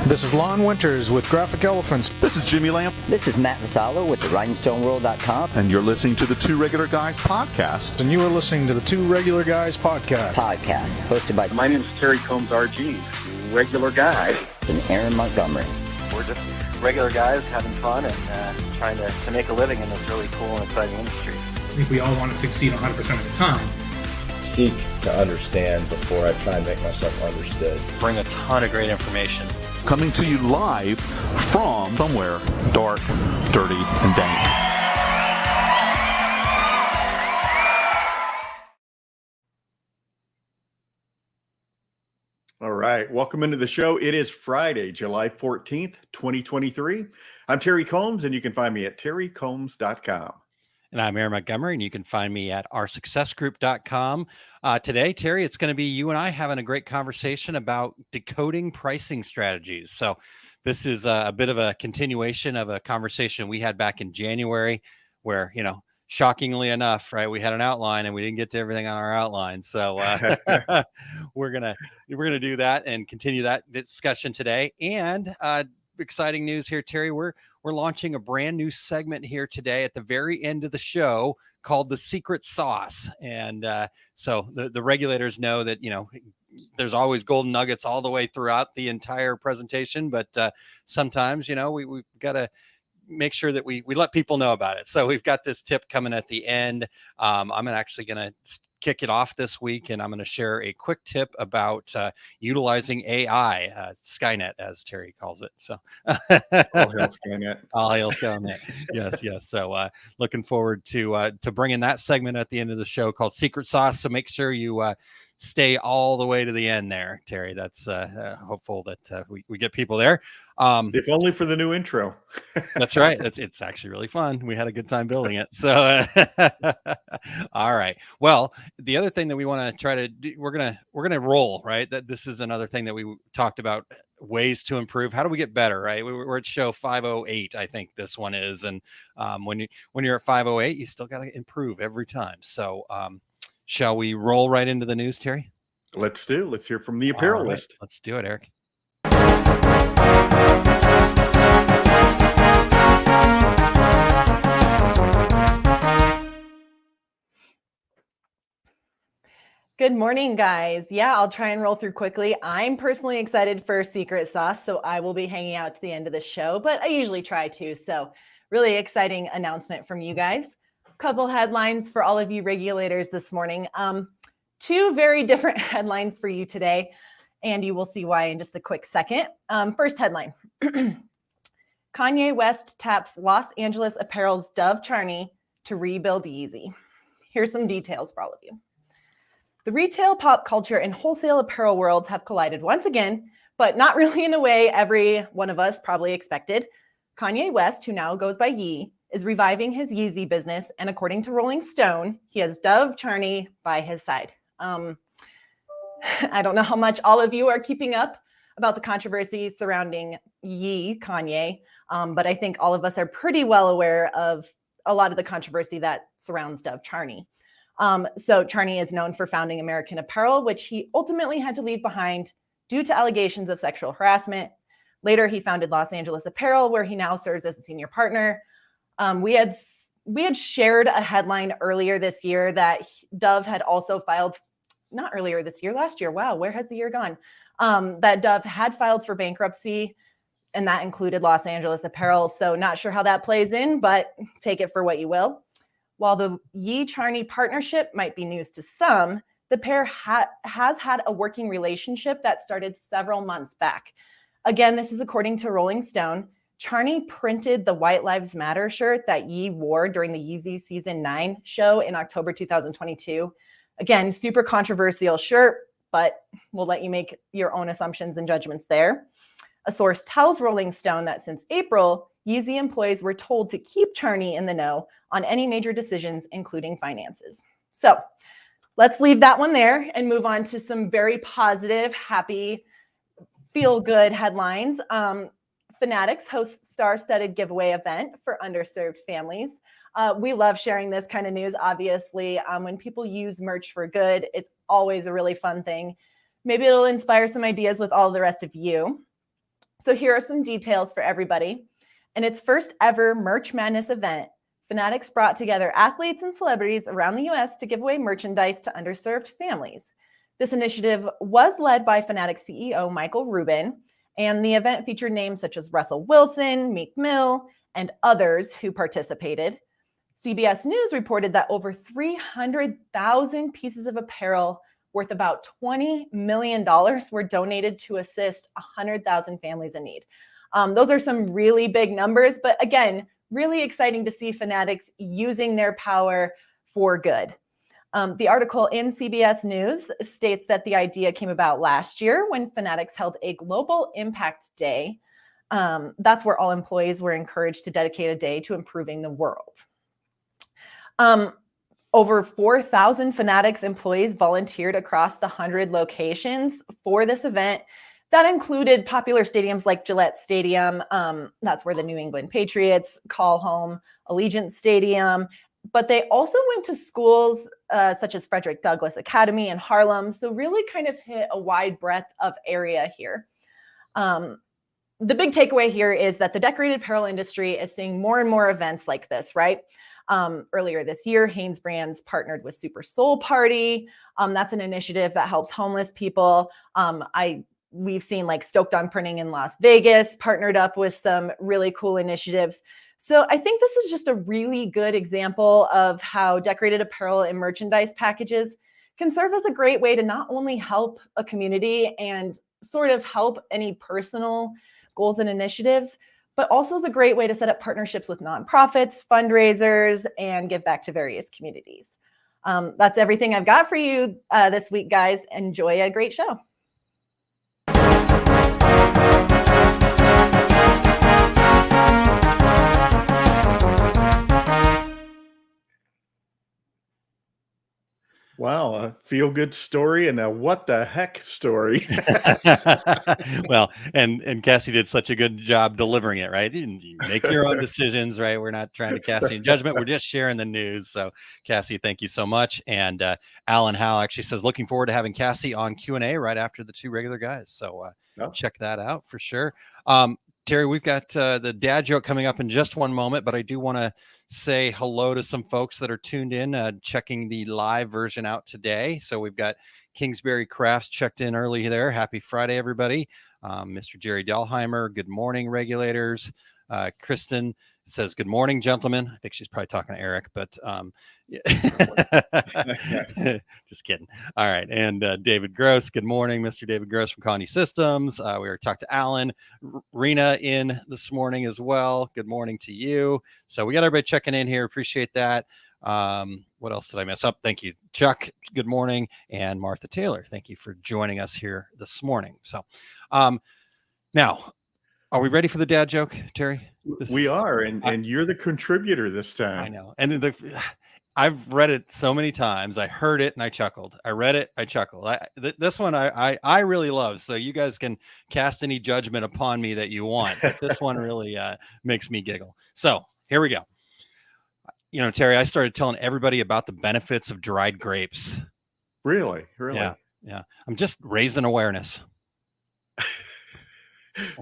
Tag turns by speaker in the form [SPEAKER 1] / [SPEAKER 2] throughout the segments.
[SPEAKER 1] This is Lon Winters with Graphic Elephants.
[SPEAKER 2] This is Jimmy Lamp.
[SPEAKER 3] This is Matt Vassallo with the RhinestoneWorld.com.
[SPEAKER 2] And you're listening to the Two Regular Guys podcast.
[SPEAKER 1] And you are listening to the Two Regular Guys podcast.
[SPEAKER 3] Hosted by...
[SPEAKER 4] My name is Terry Combs, RG, regular guy.
[SPEAKER 3] And Aaron Montgomery.
[SPEAKER 5] We're just regular guys having fun and trying to make a living in this really cool and exciting industry.
[SPEAKER 6] I think we all want to succeed 100% of the time.
[SPEAKER 7] Seek to understand before I try and make myself understood.
[SPEAKER 5] Bring a ton of great information.
[SPEAKER 2] Coming to you live from somewhere dark, dirty, and dank.
[SPEAKER 8] All right, welcome into the show. It is Friday, July 14th, 2023. I'm Terry Combs, and you can find me at terrycombs.com.
[SPEAKER 9] And I'm Aaron Montgomery, and you can find me at oursuccessgroup.com. Today, Terry, it's going to be you and I having a great conversation about decoding pricing strategies. So this is a bit of a continuation of a conversation we had back in January where, shockingly enough, right, we had an outline and we didn't get to everything on our outline. So we're gonna do that and continue that discussion today. And exciting news here, Terry. We're launching a brand new segment here today at the very end of the show called the Secret Sauce. And so the regulators know that, there's always golden nuggets all the way throughout the entire presentation. But sometimes, we've got to make sure that we let people know about it. So we've got this tip coming at the end. I'm actually going to kick it off this week, and I'm going to share a quick tip about utilizing AI, Skynet, as Terry calls it. So
[SPEAKER 8] all hail Skynet.
[SPEAKER 9] All hail Skynet. Yes. So looking forward to bringing that segment at the end of the show called Secret Sauce. So make sure you stay all the way to the end there, Terry. That's hopeful that we get people there.
[SPEAKER 8] If only for the new intro.
[SPEAKER 9] That's right. It's actually really fun. We had a good time building it. So, all right. Well, the other thing that we want to try to do, we're gonna roll, right? That this is another thing that we talked about, ways to improve. How do we get better, right? We're at show 508, I think this one is, and when you're at 508, you still got to improve every time. So, shall we roll right into the news, Terry?
[SPEAKER 8] Let's hear from the apparel list.
[SPEAKER 9] Let's do it, Eric.
[SPEAKER 10] Good morning, guys. Yeah, I'll try and roll through quickly. I'm personally excited for Secret Sauce, so I will be hanging out to the end of the show, but I usually try to. So really exciting announcement from you guys. Couple headlines for all of you regulators this morning. Two very different headlines for you today, and you will see why in just a quick second. First headline, Kanye West taps Los Angeles apparel's Dove Charney to rebuild Yeezy. Here's some details for all of you. The retail, pop culture, and wholesale apparel worlds have collided once again, but not really in a way every one of us probably expected. Kanye West, who now goes by Yee, is reviving his Yeezy business, and according to Rolling Stone, he has Dove Charney by his side. I don't know how much all of you are keeping up about the controversy surrounding Yee, Kanye, but I think all of us are pretty well aware of a lot of the controversy that surrounds Dove Charney. So Charney is known for founding American Apparel, which he ultimately had to leave behind due to allegations of sexual harassment. Later, he founded Los Angeles Apparel, where he now serves as a senior partner. We had shared a headline earlier this year that Dove had also filed, not earlier this year, last year. Wow, where has the year gone? That Dove had filed for bankruptcy, and that included Los Angeles Apparel. So not sure how that plays in, but take it for what you will. While the Yee-Charney partnership might be news to some, the pair has had a working relationship that started several months back. Again, this is according to Rolling Stone. Charney printed the White Lives Matter shirt that Yee wore during the Yeezy Season 9 show in October 2022. Again, super controversial shirt, but we'll let you make your own assumptions and judgments there. A source tells Rolling Stone that since April, Yeezy employees were told to keep Charney in the know on any major decisions, including finances. So let's leave that one there and move on to some very positive, happy, feel-good headlines. Fanatics hosts star-studded giveaway event for underserved families. We love sharing this kind of news, obviously. When people use merch for good, it's always a really fun thing. Maybe it'll inspire some ideas with all the rest of you. So here are some details for everybody. In its first ever Merch Madness event, Fanatics brought together athletes and celebrities around the US to give away merchandise to underserved families. This initiative was led by Fanatics CEO Michael Rubin, and the event featured names such as Russell Wilson, Meek Mill, and others who participated. CBS News reported that over 300,000 pieces of apparel worth about $20 million were donated to assist 100,000 families in need. Those are some really big numbers, but again, really exciting to see Fanatics using their power for good. The article in CBS News states that the idea came about last year when Fanatics held a Global Impact Day. That's where all employees were encouraged to dedicate a day to improving the world. Over 4,000 Fanatics employees volunteered across the 100 locations for this event. That included popular stadiums like Gillette Stadium. That's where the New England Patriots call home, Allegiant Stadium. But they also went to schools such as Frederick Douglass Academy in Harlem. So really kind of hit a wide breadth of area here. The big takeaway here is that the decorated apparel industry is seeing more and more events like this, right? Earlier this year, Hanes Brands partnered with Super Soul Party. That's an initiative that helps homeless people. We've seen like Stoked on Printing in Las Vegas partnered up with some really cool initiatives. So I think this is just a really good example of how decorated apparel and merchandise packages can serve as a great way to not only help a community and sort of help any personal goals and initiatives, but also is a great way to set up partnerships with nonprofits, fundraisers, and give back to various communities. That's everything I've got for you this week, guys. Enjoy a great show.
[SPEAKER 8] Wow, a feel-good story and a what the heck story.
[SPEAKER 9] Well, and Cassie did such a good job delivering it, right? You make your own decisions, right? We're not trying to cast any judgment. We're just sharing the news. So, Cassie, thank you so much. And Alan Howell actually says, looking forward to having Cassie on Q&A right after the two regular guys. So check that out for sure. Terry, we've got the dad joke coming up in just one moment, but I do want to say hello to some folks that are tuned in, checking the live version out today. So we've got Kingsbury Crafts checked in early there. Happy Friday, everybody. Mr. Jerry Delheimer, good morning, regulators. Kristen says, good morning, gentlemen. I think she's probably talking to Eric, but just kidding. All right. And David Gross, good morning, Mr. David Gross from Connie Systems. We were talking to Alan. Rena in this morning as well. Good morning to you. So we got everybody checking in here. Appreciate that. What else did I mess up? Thank you, Chuck. Good morning. And Martha Taylor, thank you for joining us here this morning. So now, are we ready for the dad joke, Terry?
[SPEAKER 8] We are, and you're the contributor this time.
[SPEAKER 9] I know. And I've read it so many times. I heard it and I chuckled. I read it, I chuckled. This one I really love. So you guys can cast any judgment upon me that you want. But this one really makes me giggle. So here we go. You know, Terry, I started telling everybody about the benefits of dried grapes.
[SPEAKER 8] Really?
[SPEAKER 9] Yeah. I'm just raising awareness.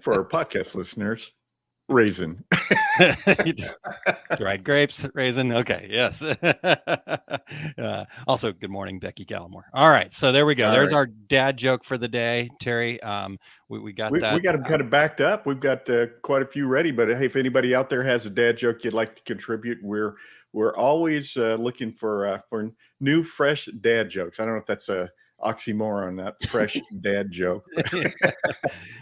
[SPEAKER 8] For our podcast listeners, raisin.
[SPEAKER 9] Dried grapes, raisin. Okay, yes. Also, good morning, Becky Gallimore. All right, so there we go. There's our dad joke for the day, Terry. We got that.
[SPEAKER 8] We got them kind of backed up. We've got quite a few ready. But hey, if anybody out there has a dad joke you'd like to contribute, we're always looking for new, fresh dad jokes. I don't know if that's a oxymoron, that fresh dad joke.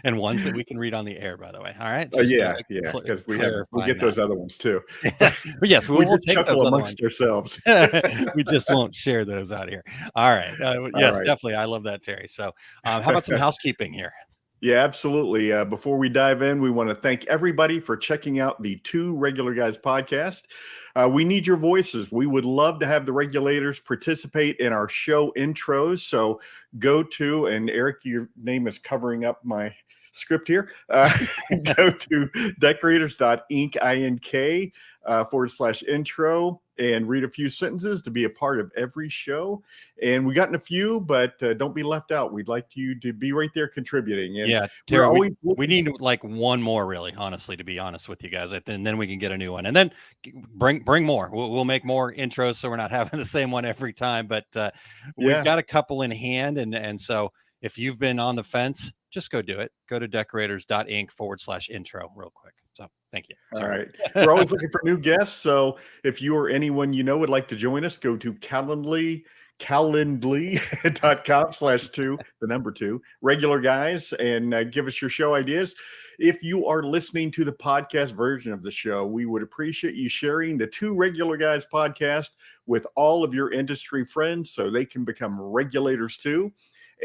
[SPEAKER 9] And ones that we can read on the air, by the way. All right.
[SPEAKER 8] Because we get those other ones too.
[SPEAKER 9] Yes, we'll
[SPEAKER 8] just chuckle amongst ourselves.
[SPEAKER 9] We just won't share those out here. All right. Yes, definitely. I love that, Terry. So how about some housekeeping here?
[SPEAKER 8] Yeah, absolutely. Before we dive in, we want to thank everybody for checking out the Two Regular Guys podcast. We need your voices. We would love to have the regulators participate in our show intros. So go to, and Eric, your name is covering up my script here. Go to decorators.inc./intro. and read a few sentences to be a part of every show. And we gotten a few, but don't be left out. We'd like you to be right there contributing. And
[SPEAKER 9] yeah, Terry, we need like one more, really, honestly, to be honest with you guys, and then we can get a new one, and then bring more. We'll make more intros, so we're not having the same one every time. But we've got a couple in hand, and so if you've been on the fence, just go do it. Go to decorators.inc/intro real quick. So thank you.
[SPEAKER 8] All right. We're always looking for new guests. So if you or anyone you know would like to join us, go to calendly.com/2 regular guys, and give us your show ideas. If you are listening to the podcast version of the show, we would appreciate you sharing the Two Regular Guys podcast with all of your industry friends so they can become regulators too.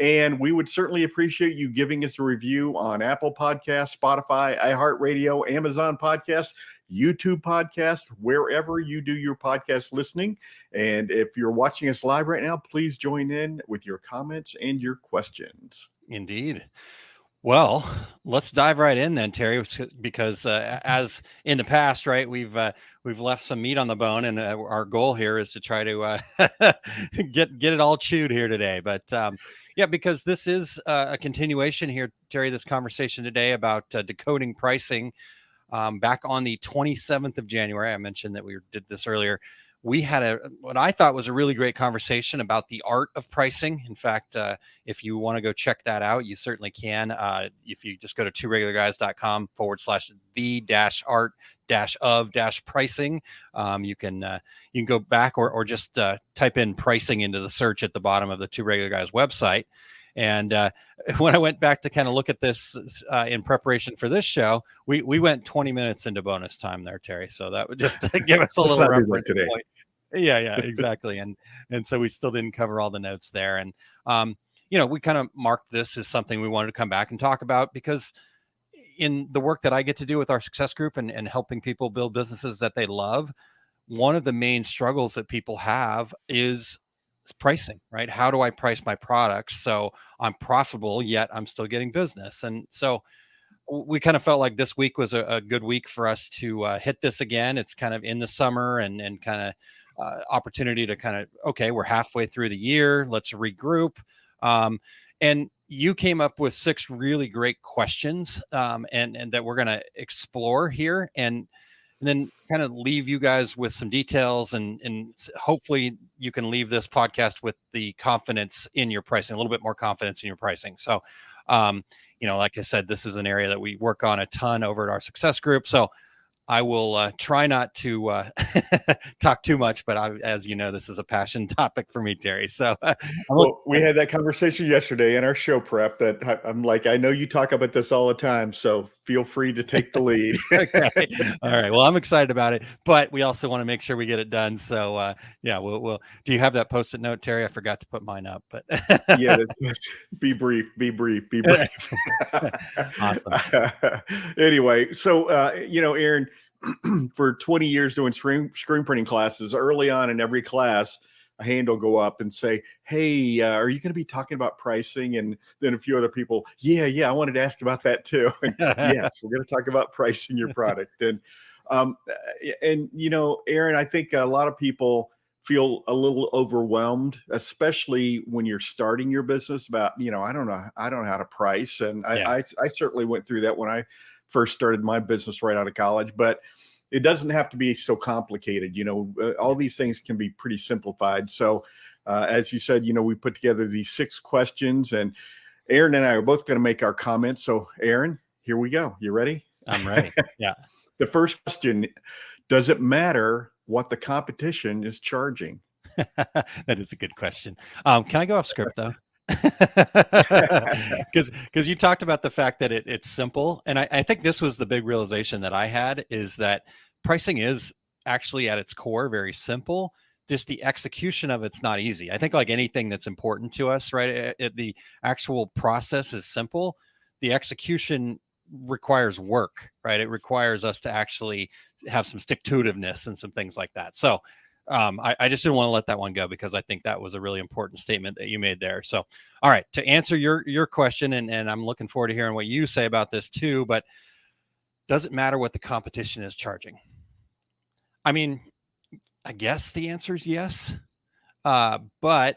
[SPEAKER 8] And we would certainly appreciate you giving us a review on Apple Podcasts, Spotify, iHeartRadio, Amazon Podcasts, YouTube Podcasts, wherever you do your podcast listening. And if you're watching us live right now, please join in with your comments and your questions.
[SPEAKER 9] Indeed. Well, let's dive right in then, Terry, because as in the past, right, we've left some meat on the bone, and our goal here is to try to get it all chewed here today. But yeah, because this is a continuation here, Terry, this conversation today about decoding pricing. Back on the 27th of January, I mentioned that we did this earlier. We had what I thought was a really great conversation about the art of pricing. In fact, if you want to go check that out, you certainly can. If you just go to tworegularguys.com/the-art-of-pricing, you can go back or just type in pricing into the search at the bottom of the Two Regular Guys website. And when I went back to kind of look at this in preparation for this show, we went 20 minutes into bonus time there, Terry. So that would just give us a little reference point. Yeah, exactly. And so we still didn't cover all the notes there. And, we kind of marked this as something we wanted to come back and talk about, because in the work that I get to do with our success group and helping people build businesses that they love, one of the main struggles that people have is pricing, right? How do I price my products so I'm profitable, yet I'm still getting business? And so we kind of felt like this week was a good week for us to hit this again. It's kind of in the summer and kind of opportunity to kind of, okay, we're halfway through the year. Let's regroup. And you came up with 6 really great questions and that we're going to explore here and then kind of leave you guys with some details and hopefully you can leave this podcast with the confidence in your pricing, a little bit more confidence in your pricing. So, like I said, this is an area that we work on a ton over at our success group. So I will try not to talk too much, but as you know, this is a passion topic for me, Terry. So
[SPEAKER 8] we had that conversation yesterday in our show prep that I'm like, I know you talk about this all the time, so feel free to take the lead.
[SPEAKER 9] Okay. All right. Well, I'm excited about it, but we also want to make sure we get it done. So we'll do you have that Post-it note, Terry? I forgot to put mine up, but
[SPEAKER 8] yeah, be brief.
[SPEAKER 9] Awesome.
[SPEAKER 8] Anyway, so, Aaron, for 20 years doing screen printing classes, early on in every class, a hand will go up and say, hey, are you going to be talking about pricing? And then a few other people, yeah, I wanted to ask about that too. And yes, we're going to talk about pricing your product. And Aaron, I think a lot of people feel a little overwhelmed, especially when you're starting your business about, I don't know how to price. And I certainly went through that when I first started my business right out of college, but it doesn't have to be so complicated. All these things can be pretty simplified. So as you said, we put together these 6 questions, and Aaron and I are both going to make our comments. So Aaron, here we go. You ready?
[SPEAKER 9] I'm ready. Yeah.
[SPEAKER 8] The first question, does it matter what the competition is charging?
[SPEAKER 9] That is a good question. Can I go off script though? Because you talked about the fact that it's simple. And I think this was the big realization that I had, is that pricing is actually at its core very simple. Just the execution of it's not easy. I think like anything that's important to us, right? The actual process is simple. The execution requires work, right? It requires us to actually have some stick-to-itiveness and some things like that. So I just didn't want to let that one go, because I think that was a really important statement that you made there. So, all right, to answer your question, and I'm looking forward to hearing what you say about this too, but does it matter what the competition is charging? I mean, I guess the answer is yes. But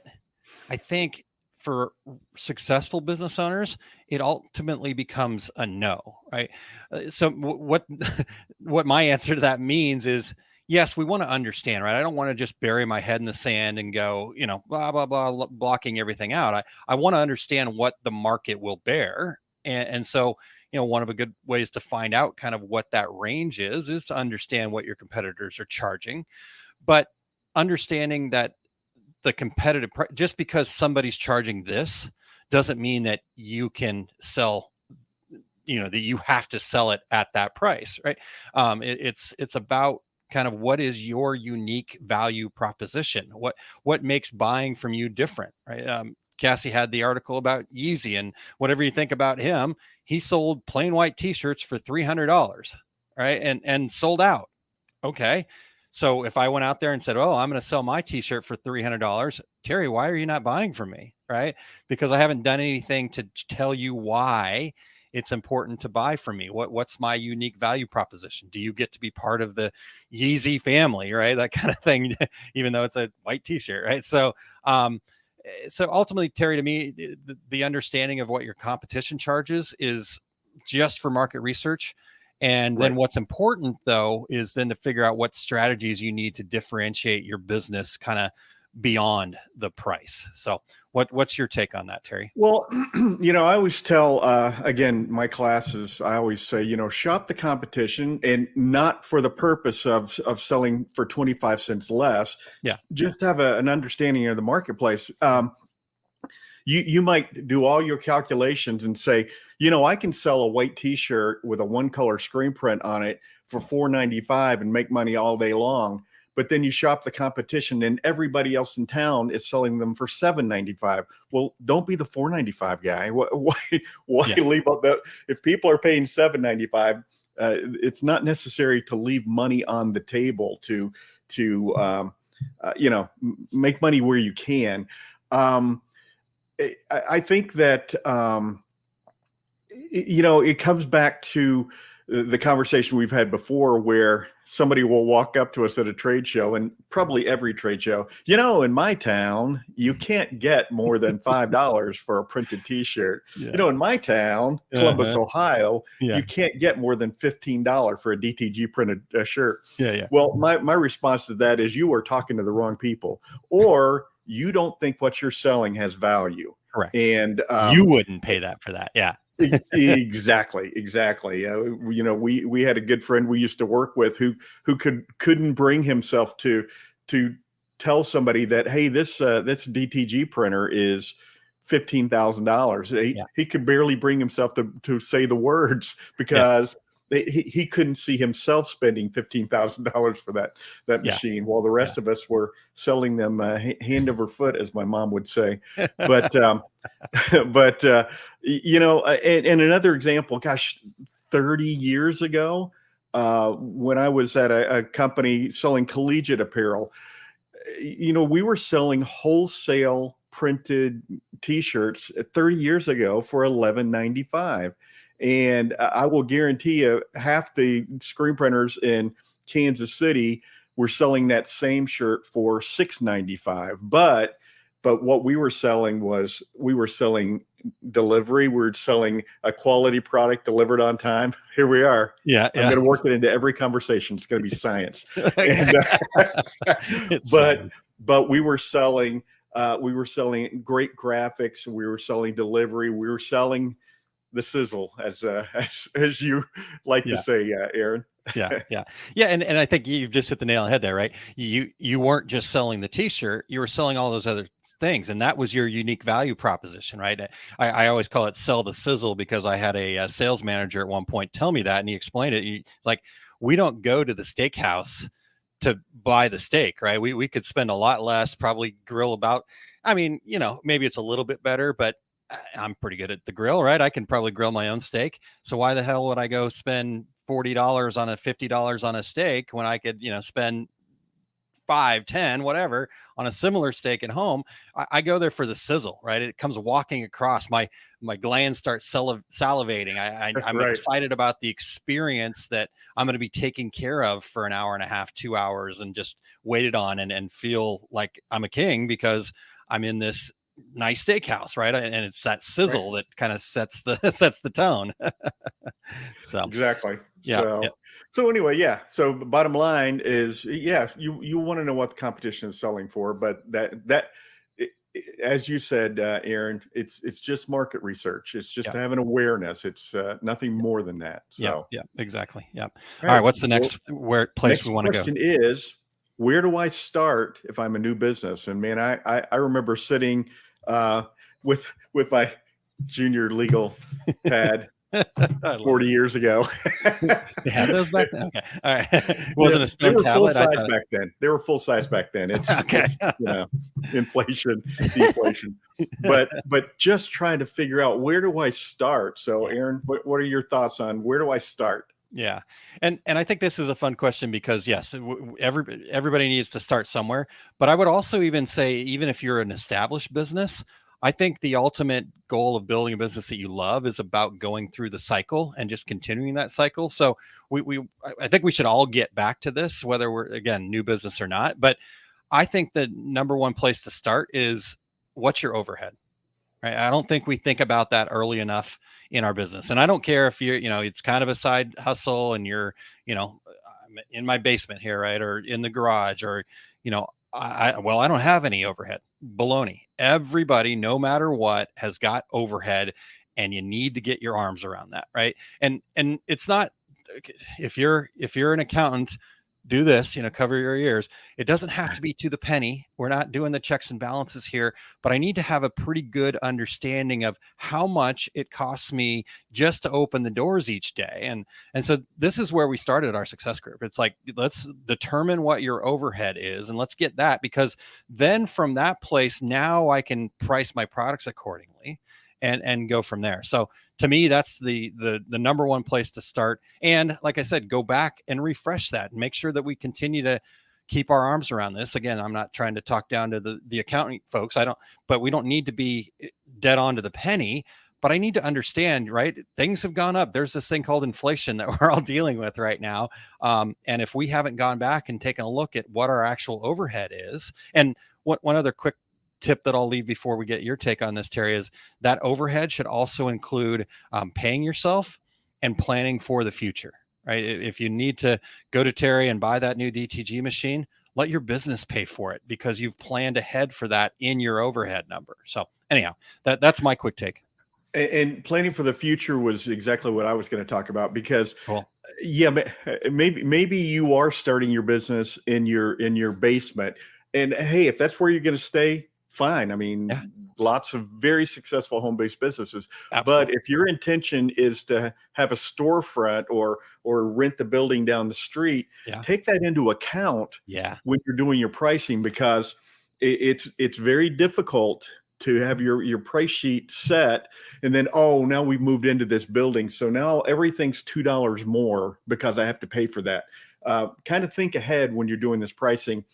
[SPEAKER 9] I think for successful business owners, it ultimately becomes a no, right? So what what my answer to that means is yes, we want to understand, right? I don't want to just bury my head in the sand and go, blah blah blah, blocking everything out. I want to understand what the market will bear, and so one of the good ways to find out kind of what that range is to understand what your competitors are charging, but understanding that the competitive just because somebody's charging this doesn't mean that you can sell, that you have to sell it at that price, right? It's about kind of what is your unique value proposition, what makes buying from you different, right? Cassie had the article about Yeezy, and whatever you think about him, he sold plain white t-shirts for $300, right? And sold out. Okay. So if I went out there and said, "Oh, I'm going to sell my t-shirt for $300, Terry, why are you not buying from me?" Right? Because I haven't done anything to tell you why it's important to buy from me. What's my unique value proposition? Do you get to be part of the Yeezy family, right? That kind of thing, even though it's a white t-shirt, right? So ultimately, Terry, to me, the understanding of what your competition charges is just for market research. And then what's important, though, is then to figure out what strategies you need to differentiate your business kind of beyond the price. So what's your take on that, Terry?
[SPEAKER 8] Well, I always tell, again, my classes, I always say, shop the competition, and not for the purpose of selling for 25 cents less.
[SPEAKER 9] Yeah.
[SPEAKER 8] Just have an understanding of the marketplace. You might do all your calculations and say, I can sell a white t-shirt with a one color screen print on it for $4.95 and make money all day long. But then you shop the competition and everybody else in town is selling them for $7.95. Well, don't be the $4.95 guy. Why leave out that? If people are paying $7.95, it's not necessary to leave money on the table to make money where you can. I think that, it comes back to the conversation we've had before, where somebody will walk up to us at a trade show, and probably every trade show, in my town, you can't get more than $5 for a printed t-shirt.
[SPEAKER 9] Yeah.
[SPEAKER 8] In my town, Columbus, Ohio,
[SPEAKER 9] Yeah.
[SPEAKER 8] you can't get more than $15 for a DTG printed shirt.
[SPEAKER 9] Yeah.
[SPEAKER 8] Well, my response to that is, you are talking to the wrong people, or you don't think what you're selling has value.
[SPEAKER 9] Correct.
[SPEAKER 8] And
[SPEAKER 9] you wouldn't pay that for that. Yeah.
[SPEAKER 8] Exactly. We had a good friend we used to work with who couldn't bring himself to tell somebody that, hey, this DTG printer is $15,000. He could barely bring himself to say the words, because he couldn't see himself spending $15,000 for that machine, while the rest of us were selling them hand over foot, as my mom would say. But and another example, gosh, 30 years ago, when I was at a company selling collegiate apparel, we were selling wholesale printed t-shirts 30 years ago for $11.95. And I will guarantee you, half the screen printers in Kansas City were selling that same shirt for $6.95. But what we were selling was, delivery. We were selling a quality product delivered on time. Here we are.
[SPEAKER 9] Yeah.
[SPEAKER 8] I'm going to work it into every conversation. It's going to be science. But we were selling great graphics. We were selling delivery. We were selling the sizzle, as you like to say, Aaron.
[SPEAKER 9] Yeah. And I think you've just hit the nail on the head there, right? You weren't just selling the t-shirt, you were selling all those other things, and that was your unique value proposition, right? I always call it sell the sizzle, because I had a sales manager at one point tell me that, and he explained it. He's like, we don't go to the steakhouse to buy the steak, right? We could spend a lot less, probably grill about, maybe it's a little bit better, but I'm pretty good at the grill, right? I can probably grill my own steak. So why the hell would I go spend $40 on $50 on a steak when I could, spend 5, 10, whatever, on a similar steak at home, I go there for the sizzle, right? It comes walking across, my glands start salivating. I'm
[SPEAKER 8] Right.
[SPEAKER 9] excited about the experience that I'm going to be taken care of for an hour and a half, 2 hours, and just waited on and feel like I'm a king because I'm in this nice steakhouse, right? And it's that sizzle that kind of sets the tone. So
[SPEAKER 8] Exactly.
[SPEAKER 9] yeah,
[SPEAKER 8] So,
[SPEAKER 9] yeah.
[SPEAKER 8] so anyway, yeah. So the bottom line is, yeah, you want to know what the competition is selling for, but as you said, Aaron, it's just market research. It's just
[SPEAKER 9] Yeah.
[SPEAKER 8] to have an awareness. It's nothing more than that. So,
[SPEAKER 9] yeah, exactly. Yeah. All
[SPEAKER 8] right.
[SPEAKER 9] right. What's the next place
[SPEAKER 8] next
[SPEAKER 9] we want to go?
[SPEAKER 8] question is, where do I start if I'm a new business? And man, I remember sitting with my junior legal pad 40 years ago.
[SPEAKER 9] You had those back then? Okay. All right. Wasn't a
[SPEAKER 8] They
[SPEAKER 9] stone
[SPEAKER 8] were full
[SPEAKER 9] tablet?
[SPEAKER 8] size back then. They were full size back then. It's,
[SPEAKER 9] Okay.
[SPEAKER 8] it's inflation, deflation. But just trying to figure out, where do I start? So Aaron, what are your thoughts on where do I start?
[SPEAKER 9] Yeah. And I think this is a fun question because yes, everybody needs to start somewhere, but I would also even say, even if you're an established business, I think the ultimate goal of building a business that you love is about going through the cycle and just continuing that cycle. So I think we should all get back to this, whether we're, again, new business or not. But I think the number one place to start is, what's your overhead? Right. I don't think we think about that early enough in our business. And I don't care if you're, it's kind of a side hustle and you're, I'm in my basement here, right? Or in the garage, or, I don't have any overhead. Baloney. Everybody, no matter what, has got overhead, and you need to get your arms around that. Right. And it's not, if you're an accountant, do this, cover your ears. It doesn't have to be to the penny. We're not doing the checks and balances here, but I need to have a pretty good understanding of how much it costs me just to open the doors each day. And so this is where we started our success group. It's like, let's determine what your overhead is and let's get that, because then from that place, now I can price my products accordingly and go from there. So to me, that's the number one place to start. And like I said, go back and refresh that and make sure that we continue to keep our arms around this. Again, I'm not trying to talk down to the accounting folks. But we don't need to be dead on to the penny, but I need to understand, right? Things have gone up. There's this thing called inflation that we're all dealing with right now. And if we haven't gone back and taken a look at what our actual overhead is, and one other quick tip that I'll leave before we get your take on this, Terry, is that overhead should also include paying yourself and planning for the future, right? If you need to go to Terry and buy that new DTG machine, let your business pay for it because you've planned ahead for that in your overhead number. So anyhow, that's my quick take.
[SPEAKER 8] And planning for the future was exactly what I was going to talk about, because
[SPEAKER 9] Cool.
[SPEAKER 8] Yeah, maybe you are starting your business in your basement, and hey, if that's where you're going to stay, fine. I mean, lots of very successful home-based businesses.
[SPEAKER 9] Absolutely.
[SPEAKER 8] But if your intention is to have a storefront or rent the building down the street, take that into account when you're doing your pricing, because it's very difficult to have your price sheet set and then, now we've moved into this building, so now everything's $2 more because I have to pay for that. Kind of think ahead when you're doing this pricing,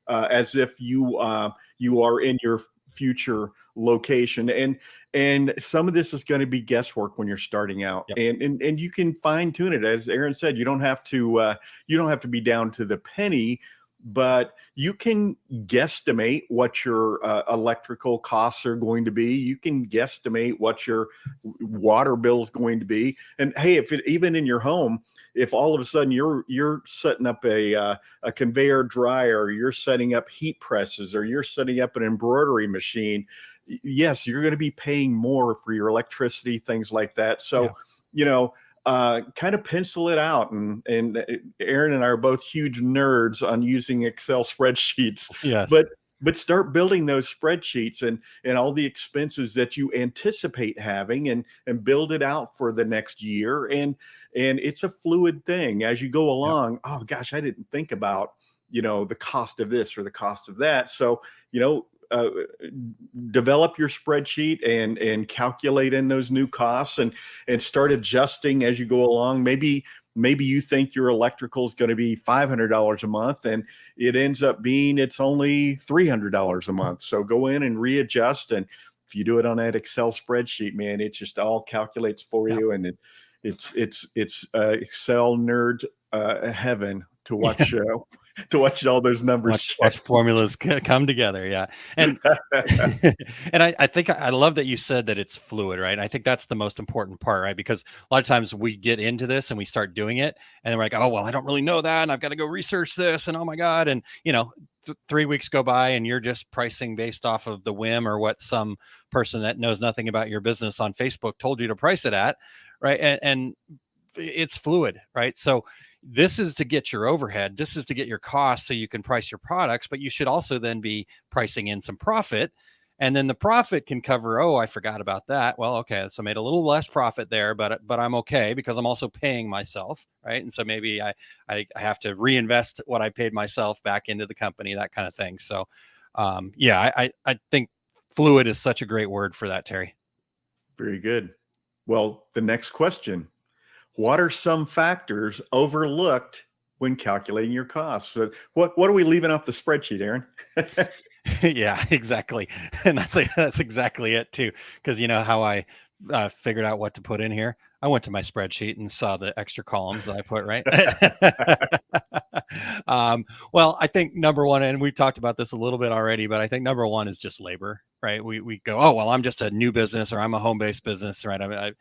[SPEAKER 8] as if you are in your future location, and some of this is going to be guesswork when you're starting out, and you can fine tune it. As Aaron said, you don't have to be down to the penny, but you can guesstimate what your electrical costs are going to be. You can guesstimate what your water bill is going to be. And hey, even in your home, if all of a sudden you're setting up a conveyor dryer, or you're setting up heat presses, or you're setting up an embroidery machine, yes, you're going to be paying more for your electricity, things like that. So, kind of pencil it out. And Aaron and I are both huge nerds on using Excel spreadsheets.
[SPEAKER 9] Yes.
[SPEAKER 8] But start building those spreadsheets and all the expenses that you anticipate having, and build it out for the next year. And it's a fluid thing as you go along. Oh gosh, I didn't think about, the cost of this or the cost of that. So, develop your spreadsheet and calculate in those new costs, and start adjusting as you go along. Maybe maybe you think your electrical is going to be $500 a month, and it ends up being it's only $300 a month. So go in and readjust. And if you do it on that Excel spreadsheet, man, it just all calculates for you. And it's Excel nerd heaven to watch to watch all those numbers.
[SPEAKER 9] Watch formulas come together. Yeah. And and I think I love that you said that it's fluid, right? And I think that's the most important part, right? Because a lot of times we get into this and we start doing it and then we're like, oh, well, I don't really know that. And I've got to go research this. And oh my God. And 3 weeks go by and you're just pricing based off of the whim or what some person that knows nothing about your business on Facebook told you to price it at. Right. And it's fluid, right? So this is to get your overhead. This is to get your costs so you can price your products, but you should also then be pricing in some profit. And then the profit can cover, oh, I forgot about that. Well, okay, so I made a little less profit there, but I'm okay because I'm also paying myself, right? And so maybe I have to reinvest what I paid myself back into the company, that kind of thing. So I think fluid is such a great word for that, Terry.
[SPEAKER 8] Very good. Well, the next question. What are some factors overlooked when calculating your costs? So what are we leaving off the spreadsheet, Aaron?
[SPEAKER 9] Yeah, exactly. And that's exactly it too. Because you know how I figured out what to put in here? I went to my spreadsheet and saw the extra columns that I put, right? Well, I think number one, and we talked about this a little bit already, but I think number one is just labor, right? We go, oh, well, I'm just a new business or I'm a home-based business, right?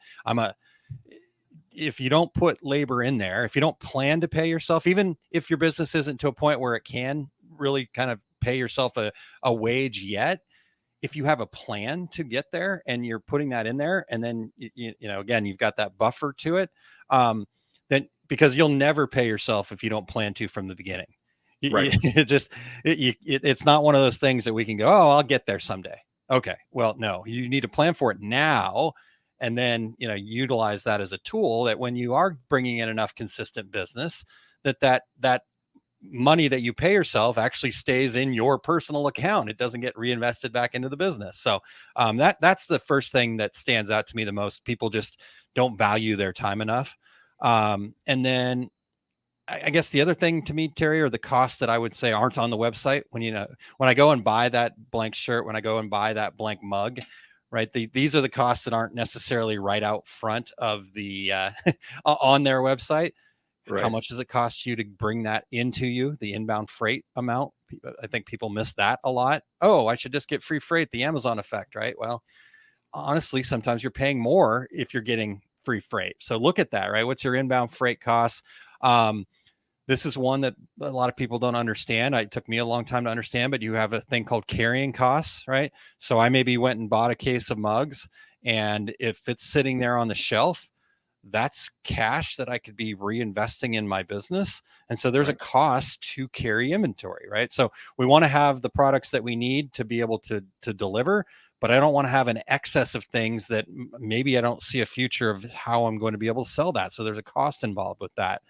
[SPEAKER 9] If you don't put labor in there, if you don't plan to pay yourself, even if your business isn't to a point where it can really kind of pay yourself a wage yet, if you have a plan to get there and you're putting that in there, and then, again, you've got that buffer to it, then because you'll never pay yourself if you don't plan to from the beginning. Right. It's not one of those things that we can go, oh, I'll get there someday. Okay. Well, no, you need to plan for it now. And then, utilize that as a tool that when you are bringing in enough consistent business, that money that you pay yourself actually stays in your personal account. It doesn't get reinvested back into the business. So that's the first thing that stands out to me the most. People just don't value their time enough. And then I guess the other thing to me, Terry, are the costs that I would say aren't on the website. When I go and buy that blank shirt, when I go and buy that blank mug, right? These are the costs that aren't necessarily right out front of the on their website. Right. How much does it cost you to bring that into you? The inbound freight amount. I think people miss that a lot. Oh, I should just get free freight. The Amazon effect, right? Well, honestly, sometimes you're paying more if you're getting free freight. So look at that, right? What's your inbound freight costs? This is one that a lot of people don't understand. It took me a long time to understand, but you have a thing called carrying costs, right? So I maybe went and bought a case of mugs, and if it's sitting there on the shelf, that's cash that I could be reinvesting in my business. And so there's a cost to carry inventory, right? So we want to have the products that we need to be able to deliver, but I don't want to have an excess of things that maybe I don't see a future of how I'm going to be able to sell that. So there's a cost involved with that.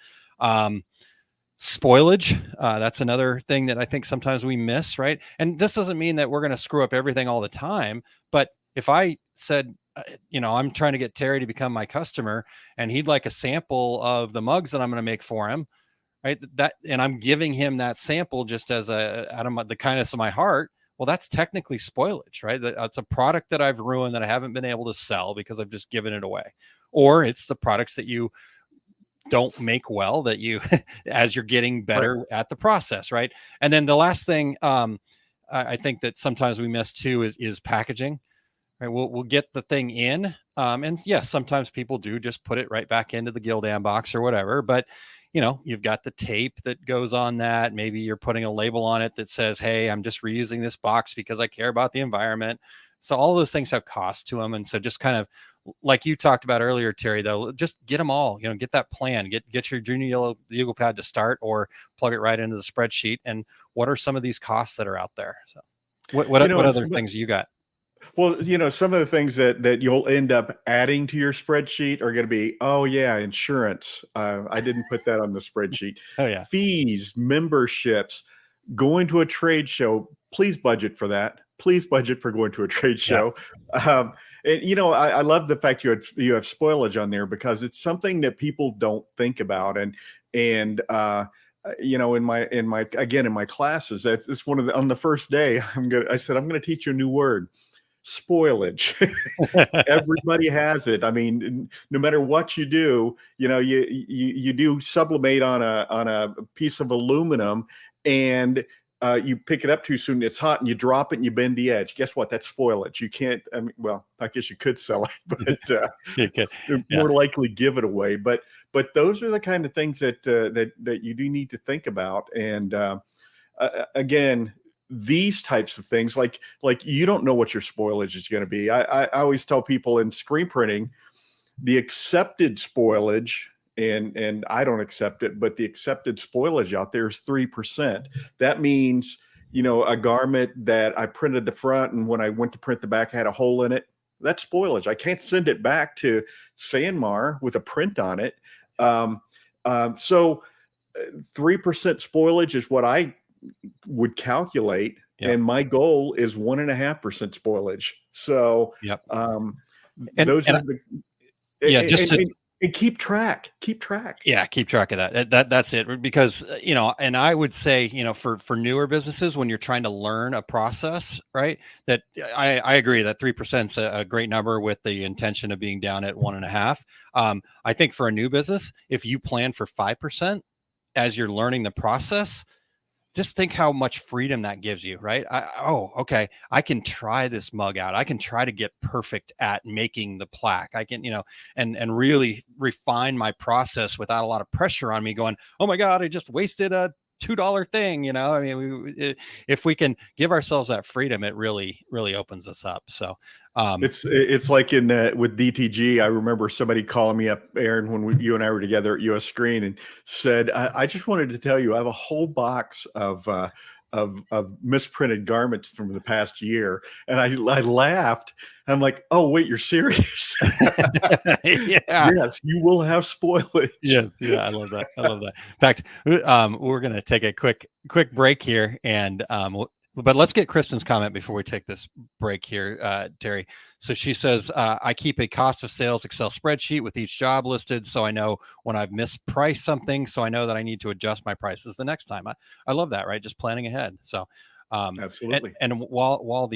[SPEAKER 9] Spoilage. That's another thing that I think sometimes we miss, right? And this doesn't mean that we're going to screw up everything all the time. But if I said, I'm trying to get Terry to become my customer and he'd like a sample of the mugs that I'm going to make for him, right? And I'm giving him that sample just as out of the kindness of my heart. Well, that's technically spoilage, right? That's a product that I've ruined that I haven't been able to sell because I've just given it away. Or it's the products that you don't make well that you as you're getting better at the process, right? And then the last thing I think that sometimes we miss too is packaging, right? We'll get the thing in, and yes, sometimes people do just put it right back into the Gildan box or whatever, but you've got the tape that goes on that. Maybe you're putting a label on it that says, hey, I'm just reusing this box because I care about the environment. So all those things have cost to them. And so just kind of like you talked about earlier, Terry, though, just get them all, get that plan, get your junior yellow legal pad to start or plug it right into the spreadsheet. And what are some of these costs that are out there? So what other things you got?
[SPEAKER 8] Well, some of the things that you'll end up adding to your spreadsheet are going to be, oh yeah, insurance. I didn't put that on the spreadsheet.
[SPEAKER 9] Oh yeah.
[SPEAKER 8] Fees, memberships, going to a trade show. Please budget for that. please budget for going to a trade show. And I love the fact you have spoilage on there, because it's something that people don't think about. And in my classes, it's one of the, on the first day, I said, I'm going to teach you a new word. Spoilage. Everybody has it. I mean, no matter what you do, you do sublimate on a piece of aluminum, and you pick it up too soon, it's hot, and you drop it and you bend the edge. Guess what? That's spoilage. You can't, I guess you could sell it, but
[SPEAKER 9] you could
[SPEAKER 8] more likely give it away. But those are the kind of things that you do need to think about. And again, these types of things, like you don't know what your spoilage is going to be. I always tell people in screen printing, the accepted spoilage, and I don't accept it, but the accepted spoilage out there is 3%. That means, a garment that I printed the front, and when I went to print the back had a hole in it. That's spoilage. I can't send it back to Sanmar with a print on it. So 3% spoilage is what I would calculate, and my goal is 1.5% spoilage. So those are and keep track.
[SPEAKER 9] Yeah, keep track of that. That's it. Because and I would say, for newer businesses, when you're trying to learn a process, right? That I agree that 3% is a great number with the intention of being down at 1.5. I think for a new business, if you plan for 5% as you're learning the process, just think how much freedom that gives you, right? Okay, I can try this mug out. I can try to get perfect at making the plaque. I can, and really refine my process without a lot of pressure on me going, oh my God, I just wasted a $2 thing. If we can give ourselves that freedom, it really, really opens us up. So
[SPEAKER 8] it's like with DTG. I remember somebody calling me up, Aaron, when you and I were together at US Screen, and said, I just wanted to tell you, I have a whole box of misprinted garments from the past year. And I laughed. I'm like, oh wait, you're serious? Yes, you will have spoilage.
[SPEAKER 9] Yes. Yeah. I love that. In fact, we're going to take a quick break here, and but let's get Kristen's comment before we take this break here, Terry. So she says, I keep a cost of sales Excel spreadsheet with each job listed, so I know when I've mispriced something, so I know that I need to adjust my prices the next time. I love that, right? Just planning ahead. So
[SPEAKER 8] absolutely.
[SPEAKER 9] And while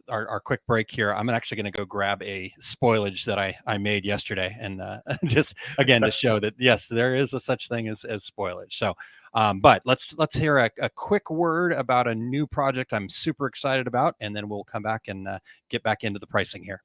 [SPEAKER 9] our quick break here, I'm actually going to go grab a spoilage that I made yesterday, and just again to show that yes, there is a such thing as spoilage. So but let's hear a quick word about a new project I'm super excited about, and then we'll come back and get back into the pricing here.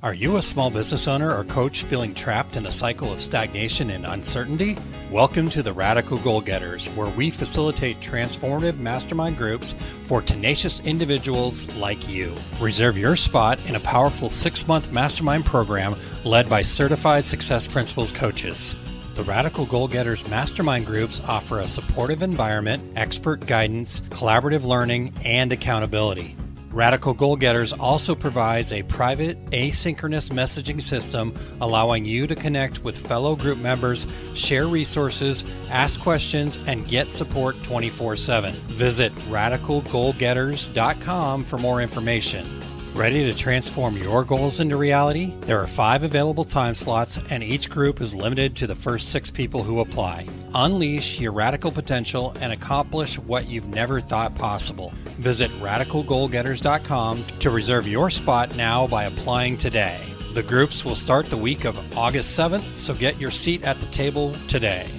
[SPEAKER 9] Are you a small business owner or coach feeling trapped in a cycle of stagnation and uncertainty? Welcome to the Radical Goal Getters, where we facilitate transformative mastermind groups for tenacious individuals like you. Reserve your spot in a powerful 6-month mastermind program led by certified Success Principles coaches. The Radical Goal Getters mastermind groups offer a supportive environment, expert guidance, collaborative learning, and accountability. Radical Goal Getters also provides a private, asynchronous messaging system allowing you to connect with fellow group members, share resources, ask questions, and get support 24/7. Visit radicalgoalgetters.com for more information. Ready to transform your goals into reality? There are 5 available time slots, and each group is limited to the first 6 people who apply. Unleash your radical potential and accomplish what you've never thought possible. Visit radicalgoalgetters.com to reserve your spot now by applying today. The groups will start the week of August 7th, so get your seat at the table today.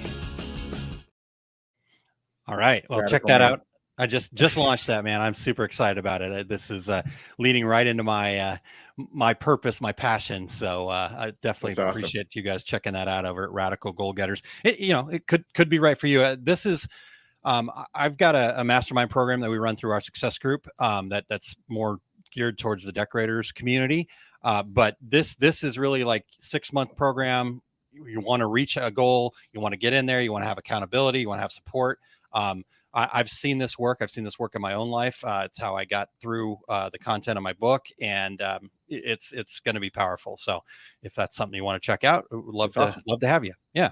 [SPEAKER 9] All right, well, check that out. I just launched that, man. I'm super excited about it. This is leading right into my my purpose, my passion. So I definitely appreciate you guys checking that out over at Radical Goal Getters. It could be right for you. This is I've got a mastermind program that we run through our success group that's more geared towards the decorators community. But this is really like 6-month program. You want to reach a goal. You want to get in there. You want to have accountability. You want to have support. I've seen this work. I've seen this work in my own life. It's how I got through the content of my book, and it's going to be powerful. So if that's something you want to check out, would love to have you. Yeah.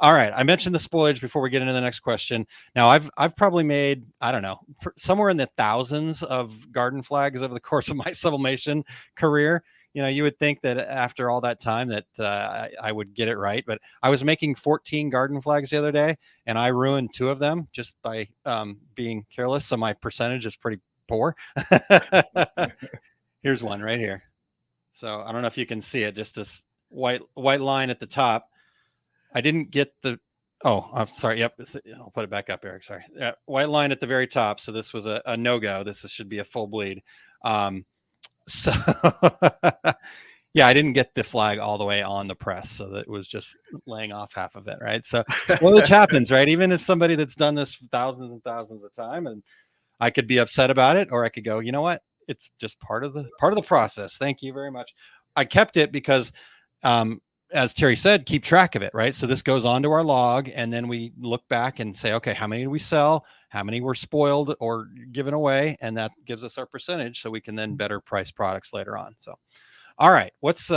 [SPEAKER 9] All right. I mentioned the spoilage before we get into the next question. Now I've probably made, I don't know, somewhere in the thousands of garden flags over the course of my sublimation career. You know, you would think that after all that time that I would get it right, but I was making 14 garden flags the other day, and I ruined 2 of them just by being careless. So my percentage is pretty poor. Here's one right here. So I don't know if you can see it, just this white line at the top. I didn't get the, oh, I'm sorry. Yep. I'll put it back up, Eric. Sorry. White line at the very top. So this was a no-go. This should be a full bleed. So yeah, I didn't get the flag all the way on the press, so that was just laying off half of it, right? So spoilage happens, right? Even if somebody that's done this thousands and thousands of time, and I could be upset about it, or I could go, you know what? It's just part of the process. Thank you very much. I kept it because as Terry said, keep track of it, right? So this goes onto our log, and then we look back and say, okay, how many did we sell? How many were spoiled or given away? And that gives us our percentage, so we can then better price products later on. So, all right, what's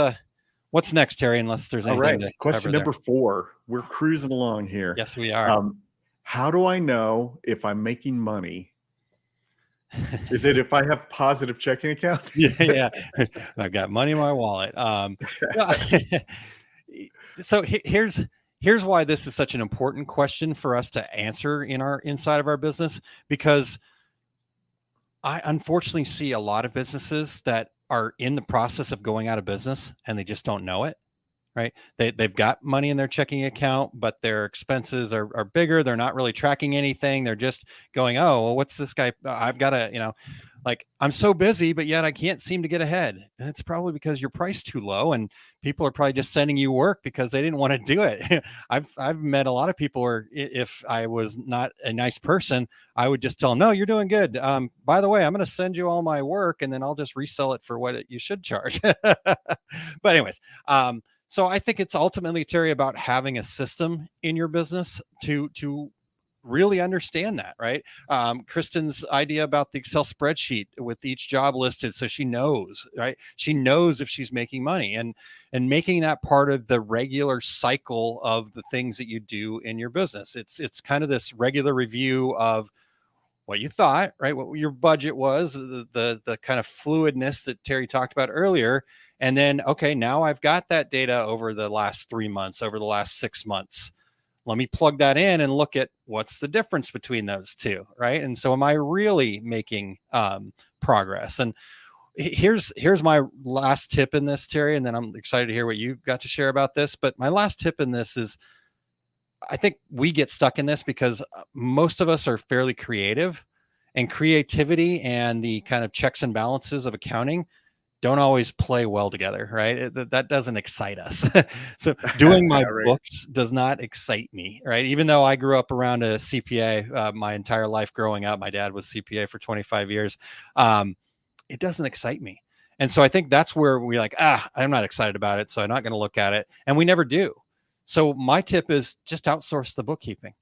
[SPEAKER 9] next, Terry? Unless there's anything.
[SPEAKER 8] All right, question number 4. We're cruising along here.
[SPEAKER 9] Yes, we are.
[SPEAKER 8] How do I know if I'm making money? Is it if I have positive checking account?
[SPEAKER 9] Yeah. I've got money in my wallet. So here's why this is such an important question for us to answer inside of our business, because I unfortunately see a lot of businesses that are in the process of going out of business and they just don't know it, right? They've got money in their checking account, but their expenses are bigger. They're not really tracking anything. They're just going, oh, well, what's this guy? I've got to, like, I'm so busy, but yet I can't seem to get ahead. And it's probably because you're priced too low, and people are probably just sending you work because they didn't want to do it. I've met a lot of people where if I was not a nice person, I would just tell them, no, you're doing good. By the way, I'm going to send you all my work, and then I'll just resell it for what you should charge. But anyways, so I think it's ultimately, Terry, about having a system in your business to really understand that, right? Kristen's idea about the Excel spreadsheet with each job listed, so she knows, right? She knows if she's making money, and making that part of the regular cycle of the things that you do in your business. It's kind of this regular review of what you thought, right? What your budget was, the kind of fluidness that Terry talked about earlier. And then, okay, now I've got that data over the last 3 months, over the last 6 months. Let me plug that in and look at what's the difference between those two, right? And so am I really making progress? And here's my last tip in this, Terry, and then I'm excited to hear what you got to share about this. But my last tip in this is, I think we get stuck in this because most of us are fairly creative, and creativity and the kind of checks and balances of accounting don't always play well together, right? That doesn't excite us. So doing my books does not excite me, right? Even though I grew up around a CPA my entire life growing up, my dad was CPA for 25 years. It doesn't excite me. And so I think that's where we I'm not excited about it, so I'm not going to look at it. And we never do. So my tip is just outsource the bookkeeping.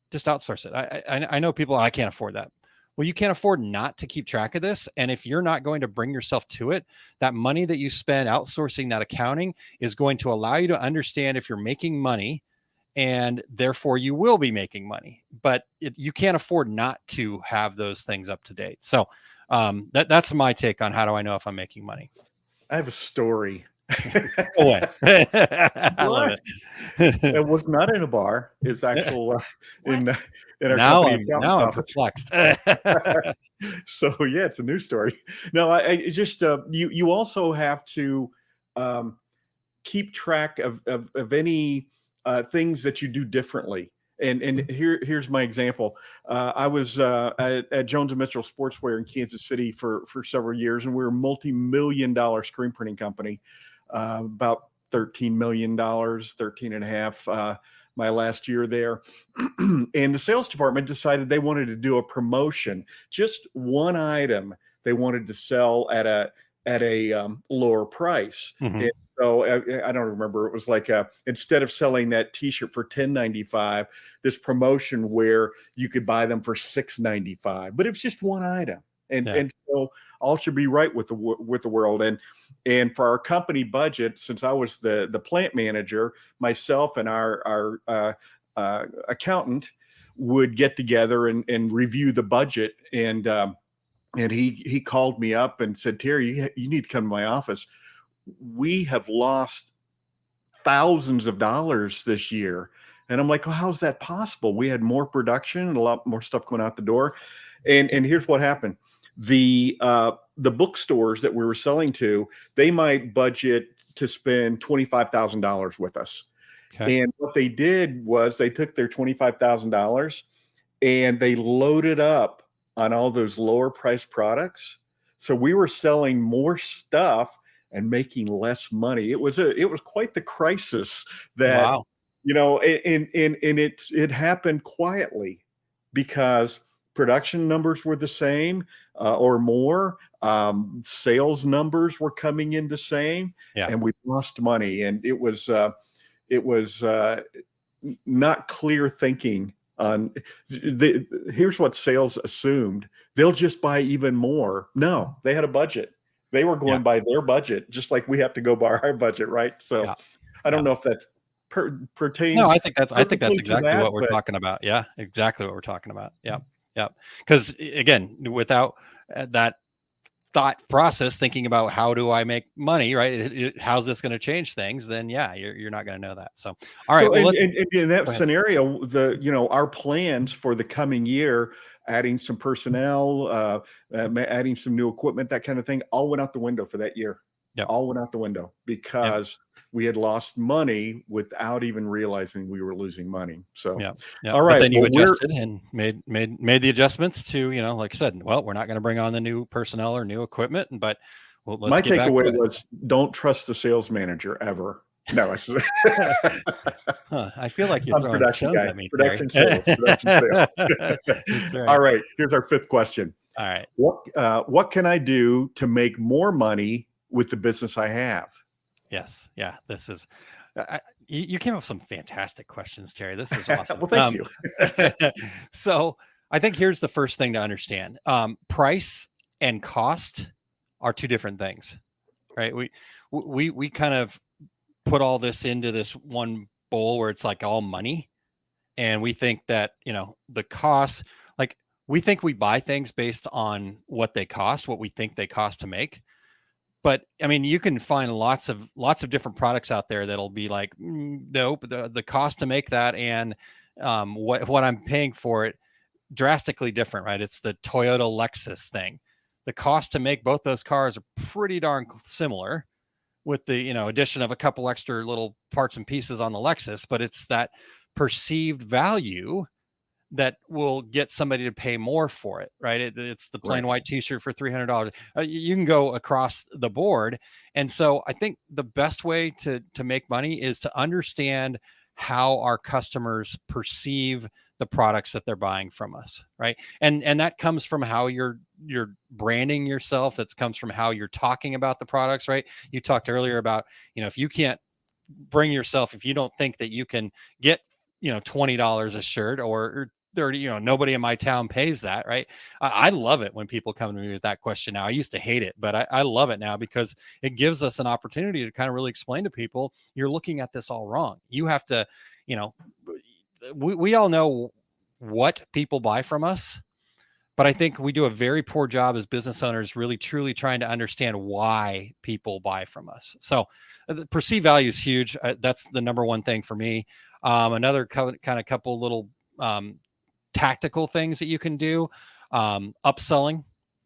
[SPEAKER 9] Just outsource it. I know people, I can't afford that. Well, you can't afford not to keep track of this. And if you're not going to bring yourself to it, that money that you spend outsourcing that accounting is going to allow you to understand if you're making money, and therefore you will be making money. But you can't afford not to have those things up to date. So that's my take on how do I know if I'm making money.
[SPEAKER 8] I have a story.
[SPEAKER 9] I love it.
[SPEAKER 8] It was not in a bar. It's actual in our
[SPEAKER 9] now
[SPEAKER 8] company.
[SPEAKER 9] Now I'm perplexed.
[SPEAKER 8] So yeah, it's a news story. No, I just you also have to keep track of any things that you do differently. And here's my example. I was at Jones & Mitchell Sportswear in Kansas City for several years, and we were a multi-million-dollar screen printing company. About $13 million, 13 and a half, my last year there. And the sales department decided they wanted to do a promotion, just one item they wanted to sell at at a lower price.
[SPEAKER 9] Mhm.
[SPEAKER 8] And so I don't remember. It was like instead of selling that T-shirt for $10.95, this promotion where you could buy them for $6.95, but it was just one item. And so all should be right with the world. And for our company budget, since I was the plant manager, myself and our accountant would get together and review the budget. And he called me up and said, Terry, you need to come to my office. We have lost thousands of dollars this year. And I'm like, well, how's that possible? We had more production and a lot more stuff going out the door. And here's what happened. The bookstores that we were selling to, they might budget to spend $25,000 with us. Okay. And what they did was they took their $25,000 and they loaded up on all those lower priced products. So we were selling more stuff and making less money. It was quite the crisis that,
[SPEAKER 9] wow.
[SPEAKER 8] you know, and it happened quietly because production numbers were the same or more. Sales numbers were coming in the same, and we lost money. And it was not clear thinking on here's what sales assumed. They'll just buy even more. No, they had a budget. They were going by their budget, just like we have to go by our budget, right? So I don't know if that pertains.
[SPEAKER 9] No, I think that's exactly what we're talking about. Yeah, exactly what we're talking about. Yeah. Yeah. Because again, without that thought process, thinking about how do I make money, right? How's this going to change things? Then you're not going to know that. So, all right.
[SPEAKER 8] So, well, and in that scenario, our plans for the coming year, adding some personnel, adding some new equipment, that kind of thing, all went out the window for that year. Yeah, all went out the window because we had lost money without even realizing we were losing money. So, all right.
[SPEAKER 9] But then you adjusted and made the adjustments to, like I said, well, we're not going to bring on the new personnel or new equipment, but let's
[SPEAKER 8] my takeaway was don't trust the sales manager ever. No,
[SPEAKER 9] I feel like you're throwing
[SPEAKER 8] production
[SPEAKER 9] stones at me.
[SPEAKER 8] Production sales. That's right. All right. Here's our fifth question.
[SPEAKER 9] All right.
[SPEAKER 8] What can I do to make more money with the business I have?
[SPEAKER 9] Yes. Yeah. This is, you came up with some fantastic questions, Terry. This is awesome.
[SPEAKER 8] Well, thank you.
[SPEAKER 9] So I think here's the first thing to understand. Price and cost are two different things, right? We kind of put all this into this one bowl where it's like all money. And we think that, the cost, like we think we buy things based on what they cost, what we think they cost to make. But I mean, you can find lots of different products out there that'll be like, nope, the cost to make that and what I'm paying for it drastically different, right? It's the Toyota Lexus thing. The cost to make both those cars are pretty darn similar with the, addition of a couple extra little parts and pieces on the Lexus, but it's that perceived value that will get somebody to pay more for it, right? It's the plain white T-shirt for $300. You can go across the board. And so I think the best way to make money is to understand how our customers perceive the products that they're buying from us, right? And that comes from how you're branding yourself. That comes from how you're talking about the products, right? You talked earlier about, if you can't bring yourself, if you don't think that you can get, $20 a shirt or 30, nobody in my town pays that, right? I love it when people come to me with that question now. I used to hate it, but I love it now because it gives us an opportunity to kind of really explain to people, you're looking at this all wrong. You have to, we all know what people buy from us, but I think we do a very poor job as business owners really truly trying to understand why people buy from us. So the perceived value is huge. That's the number one thing for me. Another kind of couple little tactical things that you can do, upselling,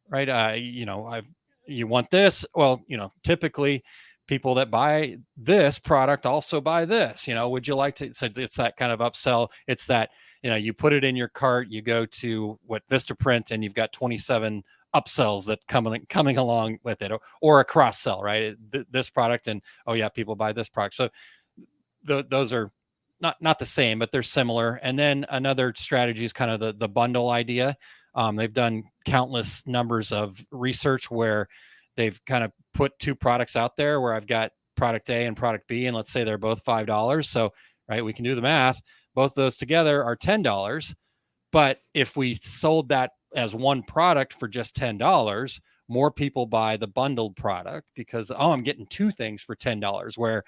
[SPEAKER 9] right? You want this. Well, typically people that buy this product also buy this, would you like to, so it's that kind of upsell. It's that, you put it in your cart, you go to Vistaprint and you've got 27 upsells that coming along with it, or a cross sell, right? This product and, oh yeah, people buy this product. So those are not the same, but they're similar. And then another strategy is kind of the bundle idea. They've done countless numbers of research where they've kind of put two products out there where I've got product A and product B, and let's say they're both $5. So, right, we can do the math. Both of those together are $10. But if we sold that as one product for just $10, more people buy the bundled product because, oh, I'm getting two things for $10, where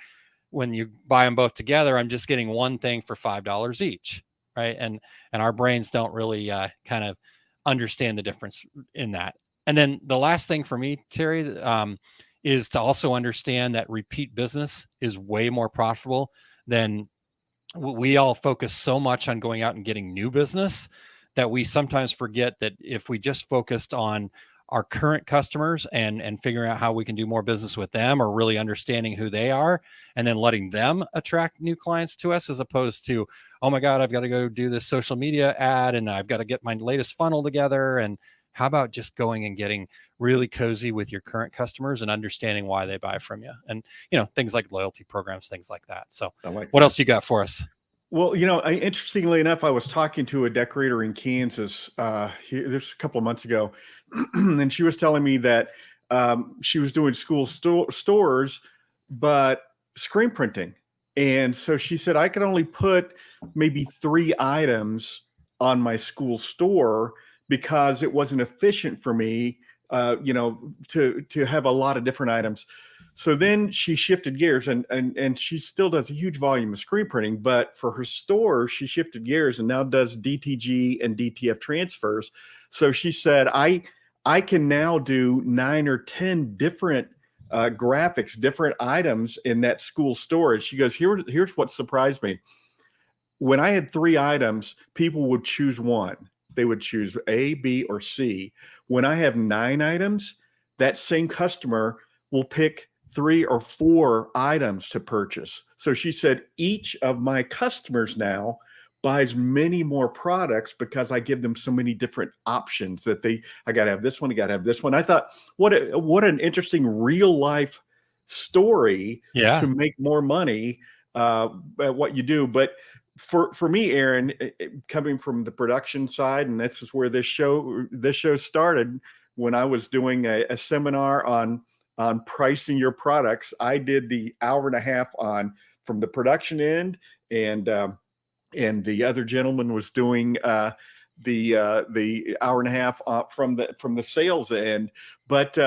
[SPEAKER 9] when you buy them both together, I'm just getting one thing for $5 each, right? And our brains don't really kind of understand the difference in that. And then the last thing for me, Terry, is to also understand that repeat business is way more profitable than we all focus so much on going out and getting new business that we sometimes forget that if we just focused on our current customers and figuring out how we can do more business with them, or really understanding who they are and then letting them attract new clients to us, as opposed to, oh my God, I've got to go do this social media ad and I've got to get my latest funnel together. And how about just going and getting really cozy with your current customers and understanding why they buy from you? And, things like loyalty programs, things like that. So what else you got for us?
[SPEAKER 8] Well, interestingly enough, I was talking to a decorator in Kansas there's a couple of months ago, and she was telling me that she was doing school stores, but screen printing. And so she said, I could only put maybe 3 items on my school store because it wasn't efficient for me, to have a lot of different items. So then she shifted gears, and she still does a huge volume of screen printing, but for her store, she shifted gears and now does DTG and DTF transfers. So she said, I can now do 9 or 10 different graphics, different items in that school store. And she goes, here's what surprised me. When I had 3 items, people would choose one. They would choose A, B, or C. When I have 9 items, that same customer will pick 3 or 4 items to purchase. So she said, each of my customers now buys many more products because I give them so many different options that I got to have this one, I got to have this one. I thought, what an interesting real life story to make more money at what you do. But for me, Aaron, coming from the production side, and this is where this show started, when I was doing a seminar on pricing your products. I did the hour and a half from the production end, and the other gentleman was doing the hour and a half from the sales end. But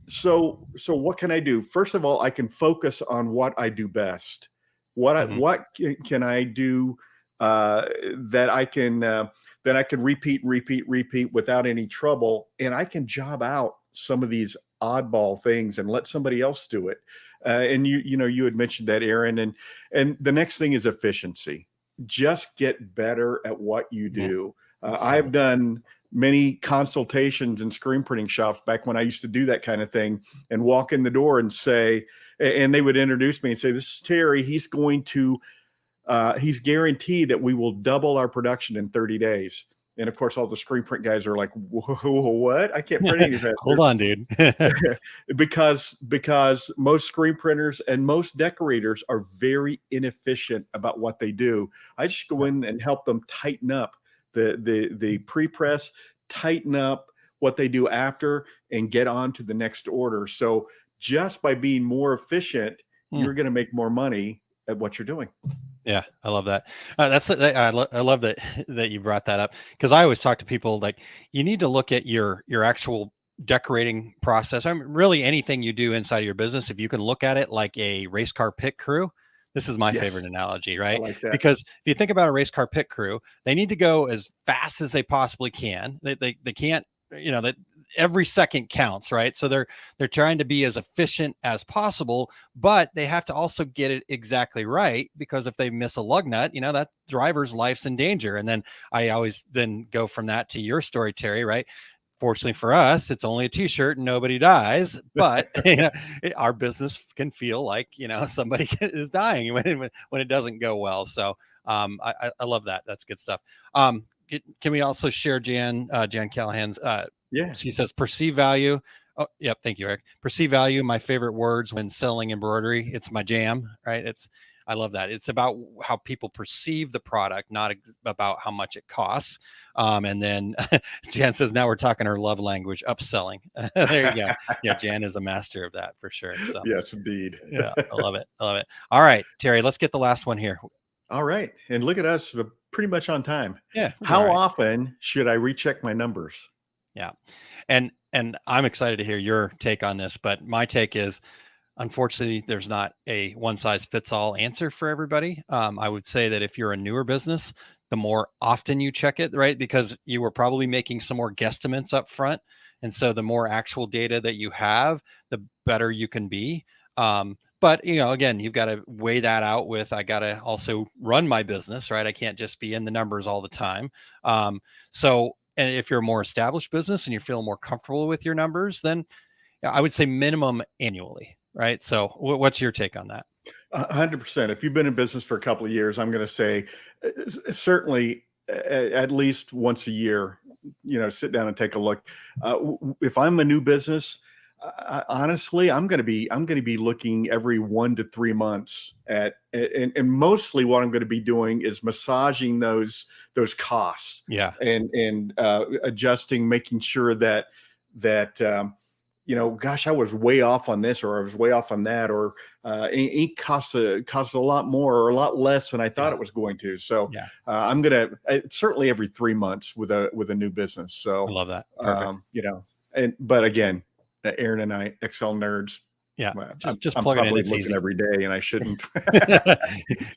[SPEAKER 8] so what can I do? First of all, I can focus on what I do best. What can I do that I can repeat without any trouble, and I can job out some of these oddball things and let somebody else do it. And you had mentioned that, Aaron, and the next thing is efficiency. Just get better at what you do. I've done many consultations in screen printing shops back when I used to do that kind of thing, and walk in the door and say, and they would introduce me and say, this is Terry. He's guaranteed that we will double our production in 30 days. And of course, all the screen print guys are like, what? I can't print any faster.
[SPEAKER 9] Hold on, dude.
[SPEAKER 8] because most screen printers and most decorators are very inefficient about what they do. I just go in and help them tighten up the pre-press, tighten up what they do after, and get on to the next order. So just by being more efficient, you're going to make more money at what you're doing.
[SPEAKER 9] Yeah, I love that. I love that you brought that up, because I always talk to people like, you need to look at your actual decorating process. I mean, really anything you do inside of your business, if you can look at it like a race car pit crew. This is my favorite analogy, right?
[SPEAKER 8] I like that.
[SPEAKER 9] Because if you think about a race car pit crew, they need to go as fast as they possibly can. They can't, that every second counts, right? So they're trying to be as efficient as possible, but they have to also get it exactly right, because if they miss a lug nut, that driver's life's in danger. And then I always then go from that to your story, Terry, right? Fortunately for us, it's only a t-shirt and nobody dies, but our business can feel like, somebody is dying when it doesn't go well. So I love that. That's good stuff. Can we also share Jan Callahan's, she says, perceive value. Oh, yep. Thank you, Eric. Perceive value. My favorite words when selling embroidery. It's my jam, right? I love that. It's about how people perceive the product, not about how much it costs. And then Jan says, now we're talking her love language, upselling. There you go. Yeah, Jan is a master of that for sure. So
[SPEAKER 8] Yes, indeed.
[SPEAKER 9] yeah, I love it. I love it. All right, Terry, let's get the last one here.
[SPEAKER 8] All right. And look at us, we're pretty much on time.
[SPEAKER 9] Yeah.
[SPEAKER 8] How
[SPEAKER 9] all right.
[SPEAKER 8] often should I recheck my numbers?
[SPEAKER 9] Yeah. And I'm excited to hear your take on this, but my take is, unfortunately, there's not a one size fits all answer for everybody. I would say that if you're a newer business, the more often you check it, right? Because you were probably making some more guesstimates up front. And so the more actual data that you have, the better you can be. But, you know, again, you've got to weigh that out with, I got to also run my business, right? I can't just be in the numbers all the time. And if you're a more established business and you're feeling more comfortable with your numbers, then I would say minimum annually, right? So what's your take on that?
[SPEAKER 8] 100%. If you've been in business for a couple of years, I'm going to say certainly at least once a year, sit down and take a look. If I'm a new business, honestly, I'm going to be looking every 1 to 3 months at, and mostly what I'm going to be doing is massaging those costs.
[SPEAKER 9] Yeah.
[SPEAKER 8] And adjusting, making sure that gosh, I was way off on this, or I was way off on that, or ink costs a lot more or a lot less than I thought it was going to. So I'm gonna certainly every 3 months with a new business. So
[SPEAKER 9] I love that. Perfect.
[SPEAKER 8] But again, Aaron and I, Excel nerds.
[SPEAKER 9] Yeah, just
[SPEAKER 8] I'm
[SPEAKER 9] plug it in.
[SPEAKER 8] probably
[SPEAKER 9] It's
[SPEAKER 8] looking
[SPEAKER 9] easy
[SPEAKER 8] every day, and I shouldn't.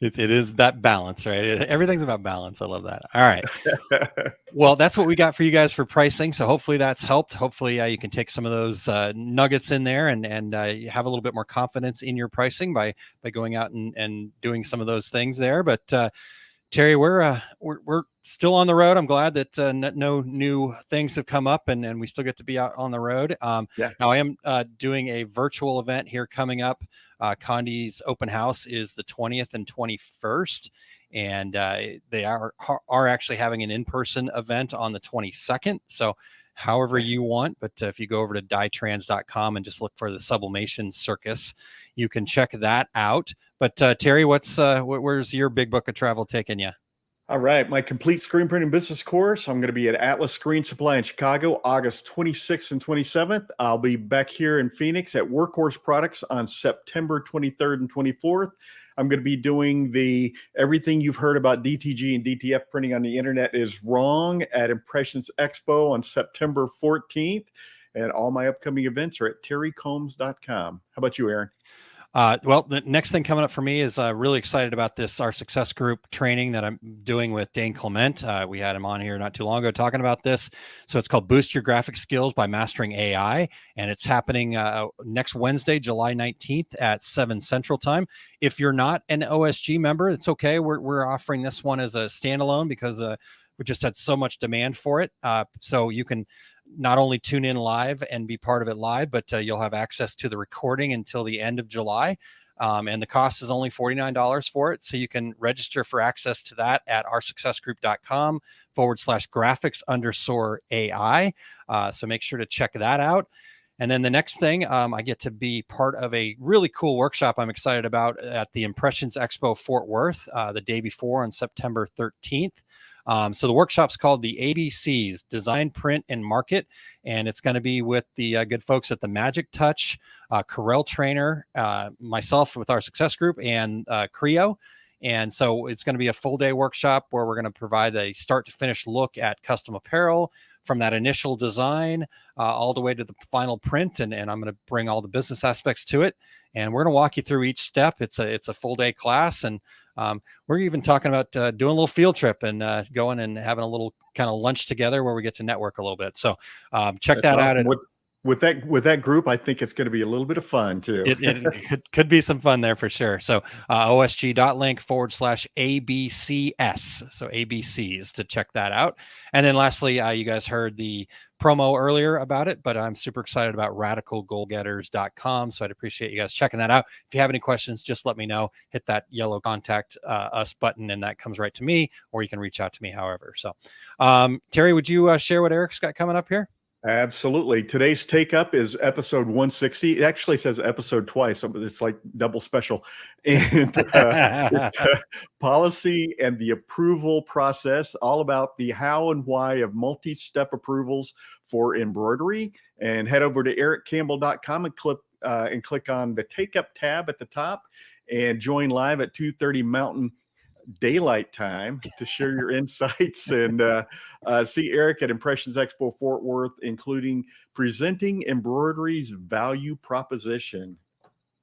[SPEAKER 9] It is that balance, right? Everything's about balance. I love that. All right. Well, that's what we got for you guys for pricing. So hopefully that's helped. Hopefully you can take some of those nuggets in there and have a little bit more confidence in your pricing by going out and doing some of those things there. But Terry, we're still on the road. I'm glad that no new things have come up and we still get to be out on the road. Now I am doing a virtual event here coming up. Condi's open house is the 20th and 21st. And they are actually having an in-person event on the 22nd. So however you want, but if you go over to dietrans.com and just look for the Sublimation Circus, you can check that out. But Terry, where's your big book of travel taking you?
[SPEAKER 8] All right. My complete screen printing business course. I'm going to be at Atlas Screen Supply in Chicago, August 26th and 27th. I'll be back here in Phoenix at Workhorse Products on September 23rd and 24th. I'm going to be doing everything you've heard about DTG and DTF printing on the internet is wrong at Impressions Expo on September 14th. And all my upcoming events are at terrycombs.com. How about you, Aaron?
[SPEAKER 9] Well, the next thing coming up for me is really excited about this, our success group training that I'm doing with Dane Clement. We had him on here not too long ago talking about this. So it's called Boost Your Graphic Skills by Mastering AI. And it's happening next Wednesday, July 19th at 7 Central Time. If you're not an OSG member, it's okay. We're offering this one as a standalone because we just had so much demand for it. So you can not only tune in live and be part of it live, but you'll have access to the recording until the end of July. And the cost is only $49 for it. So you can register for access to that at oursuccessgroup.com/graphics_AI. So make sure to check that out. And then the next thing, I get to be part of a really cool workshop I'm excited about at the Impressions Expo Fort Worth the day before on September 13th. So the workshop's called the ABCs, Design, Print, and Market. And it's going to be with the good folks at the Magic Touch, Corel Trainer, myself with our success group, and Creo. And so it's going to be a full day workshop where we're going to provide a start to finish look at custom apparel from that initial design all the way to the final print. And I'm going to bring all the business aspects to it. And we're going to walk you through each step. It's a full day class. And we're even talking about doing a little field trip and going and having a little kind of lunch together where we get to network a little bit. So check that out.
[SPEAKER 8] With that group, I think it's going to be a little bit of fun too.
[SPEAKER 9] It could be some fun there for sure. So osg.link/ABCS. So ABCs to check that out. And then lastly, you guys heard the promo earlier about it, but I'm super excited about radicalgoalgetters.com. So I'd appreciate you guys checking that out. If you have any questions, just let me know. Hit that yellow contact us button and that comes right to me, or you can reach out to me however. So Terry, would you share what Eric's got coming up here?
[SPEAKER 8] Absolutely. Today's take up is episode 160. It actually says episode twice, so it's like double special. And it's, policy and the approval process, all about the how and why of multi-step approvals for embroidery. And head over to ericcampbell.com and click on the take up tab at the top and join live at 2:30 Mountain Daylight Time to share your insights and see Eric at Impressions Expo Fort Worth, including presenting embroidery's value proposition.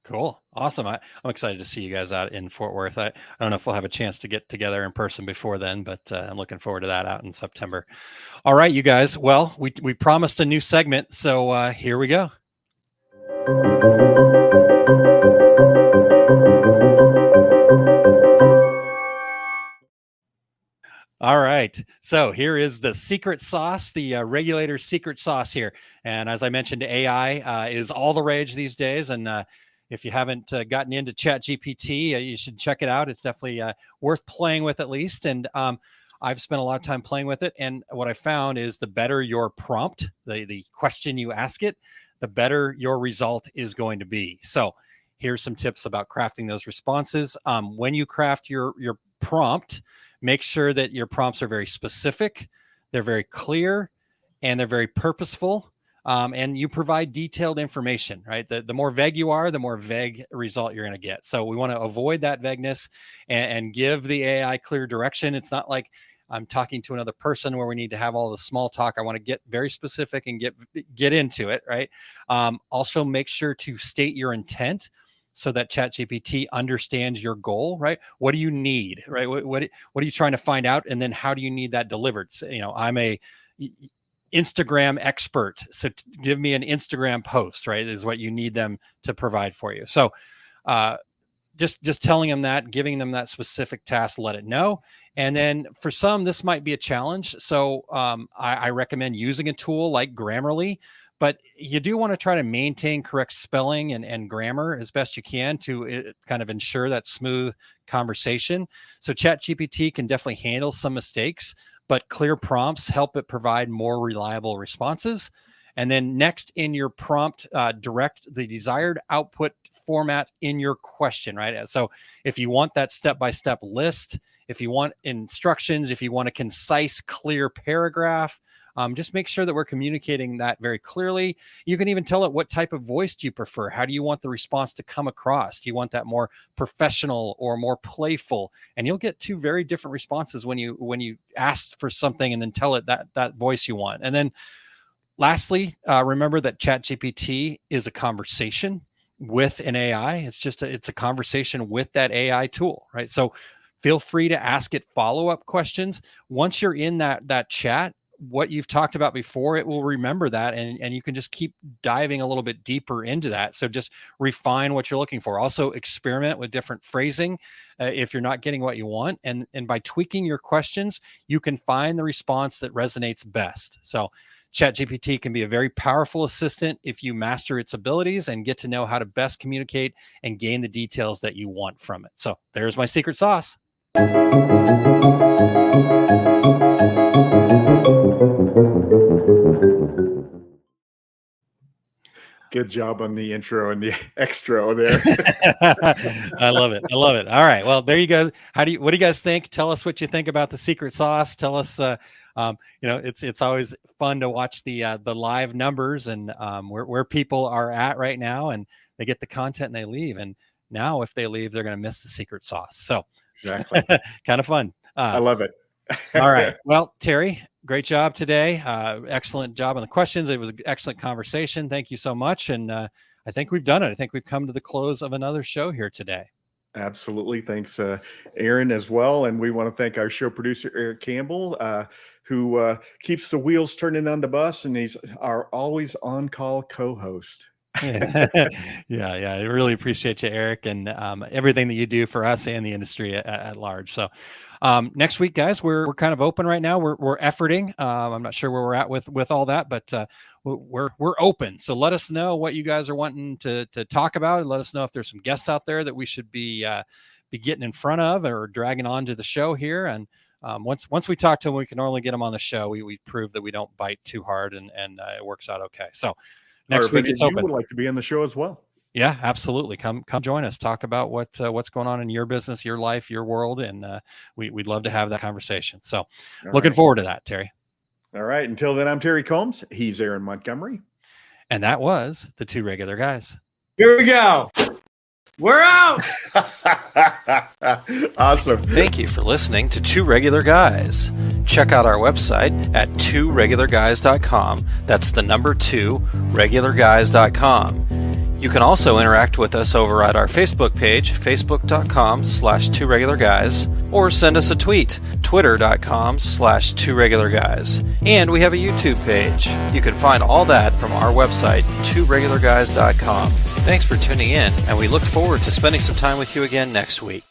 [SPEAKER 9] Cool. Awesome. I'm excited to see you guys out in Fort Worth. I don't know if we'll have a chance to get together in person before then, but I'm looking forward to that out in September. All right, you guys. Well, we promised a new segment, so here we go. All right. So here is the secret sauce, the regulator's secret sauce here. And as I mentioned, AI is all the rage these days. And if you haven't gotten into ChatGPT, you should check it out. It's definitely worth playing with at least. And I've spent a lot of time playing with it. And what I found is the better your prompt, the question you ask it, the better your result is going to be. So here's some tips about crafting those responses. When you craft your prompt, make sure that your prompts are very specific, they're very clear, and they're very purposeful. And you provide detailed information, right? The more vague you are, the more vague result you're going to get. So we want to avoid that vagueness and give the AI clear direction. It's not like I'm talking to another person where we need to have all the small talk. I want to get very specific and get into it, right? Also, make sure to state your intent so that ChatGPT understands your goal, right? What do you need, right? What are you trying to find out? And then how do you need that delivered? So, I'm a Instagram expert. So give me an Instagram post, right? Is what you need them to provide for you. So just telling them that, giving them that specific task, let it know. And then for some, this might be a challenge. So I recommend using a tool like Grammarly, but you do want to try to maintain correct spelling and grammar as best you can to kind of ensure that smooth conversation. So ChatGPT can definitely handle some mistakes, but clear prompts help it provide more reliable responses. And then next in your prompt, direct the desired output format in your question, right? So if you want that step-by-step list, if you want instructions, if you want a concise, clear paragraph, just make sure that we're communicating that very clearly. You can even tell it what type of voice do you prefer? How do you want the response to come across? Do you want that more professional or more playful? And you'll get two very different responses when you ask for something and then tell it that voice you want. And then lastly, remember that ChatGPT is a conversation with an AI. It's a conversation with that AI tool, right? So feel free to ask it follow-up questions. Once you're in that chat, what you've talked about before, it will remember that, and you can just keep diving a little bit deeper into that. So just refine what you're looking for. Also experiment with different phrasing if you're not getting what you want. And by tweaking your questions, you can find the response that resonates best. So ChatGPT can be a very powerful assistant if you master its abilities and get to know how to best communicate and gain the details that you want from it. So there's my secret sauce.
[SPEAKER 8] Good job on the intro and the extra there.
[SPEAKER 9] I love it. I love it. All right. Well, there you go. What do you guys think? Tell us what you think about the secret sauce. Tell us, it's always fun to watch the live numbers and where people are at right now, and they get the content and they leave. And now if they leave, they're going to miss the secret sauce. So
[SPEAKER 8] exactly.
[SPEAKER 9] Kind of fun.
[SPEAKER 8] I love it.
[SPEAKER 9] All right. Well, Terry, great job today. Excellent job on the questions. It was an excellent conversation. Thank you so much. And I think we've done it. I think we've come to the close of another show here today.
[SPEAKER 8] Absolutely. Thanks, Aaron, as well. And we want to thank our show producer, Eric Campbell, who keeps the wheels turning on the bus, and he's our always on-call co-host.
[SPEAKER 9] Yeah. I really appreciate you, Eric, and everything that you do for us and the industry at large. So next week, guys, we're kind of open right now. We're efforting. I'm not sure where we're at with all that, but we're open. So let us know what you guys are wanting to talk about, and let us know if there's some guests out there that we should be getting in front of or dragging onto the show here. And once we talk to them, we can normally get them on the show. We prove that we don't bite too hard, and it works out okay. So next week it's open.
[SPEAKER 8] You would like to be on the show as well?
[SPEAKER 9] Yeah, absolutely. Come join us. Talk about what's going on in your business, your life, your world, and we'd love to have that conversation. So looking forward to that, Terry.
[SPEAKER 8] All right. Until then, I'm Terry Combs. He's Aaron Montgomery.
[SPEAKER 9] And that was the Two Regular Guys.
[SPEAKER 11] Here we go. We're out.
[SPEAKER 8] Awesome.
[SPEAKER 9] Thank you for listening to Two Regular Guys. Check out our website at tworegularguys.com. That's the number 2, regularguys.com. You can also interact with us over at our Facebook page, facebook.com/tworegularguys, or send us a tweet, twitter.com/tworegularguys. And we have a YouTube page. You can find all that from our website, tworegularguys.com. Thanks for tuning in, and we look forward to spending some time with you again next week.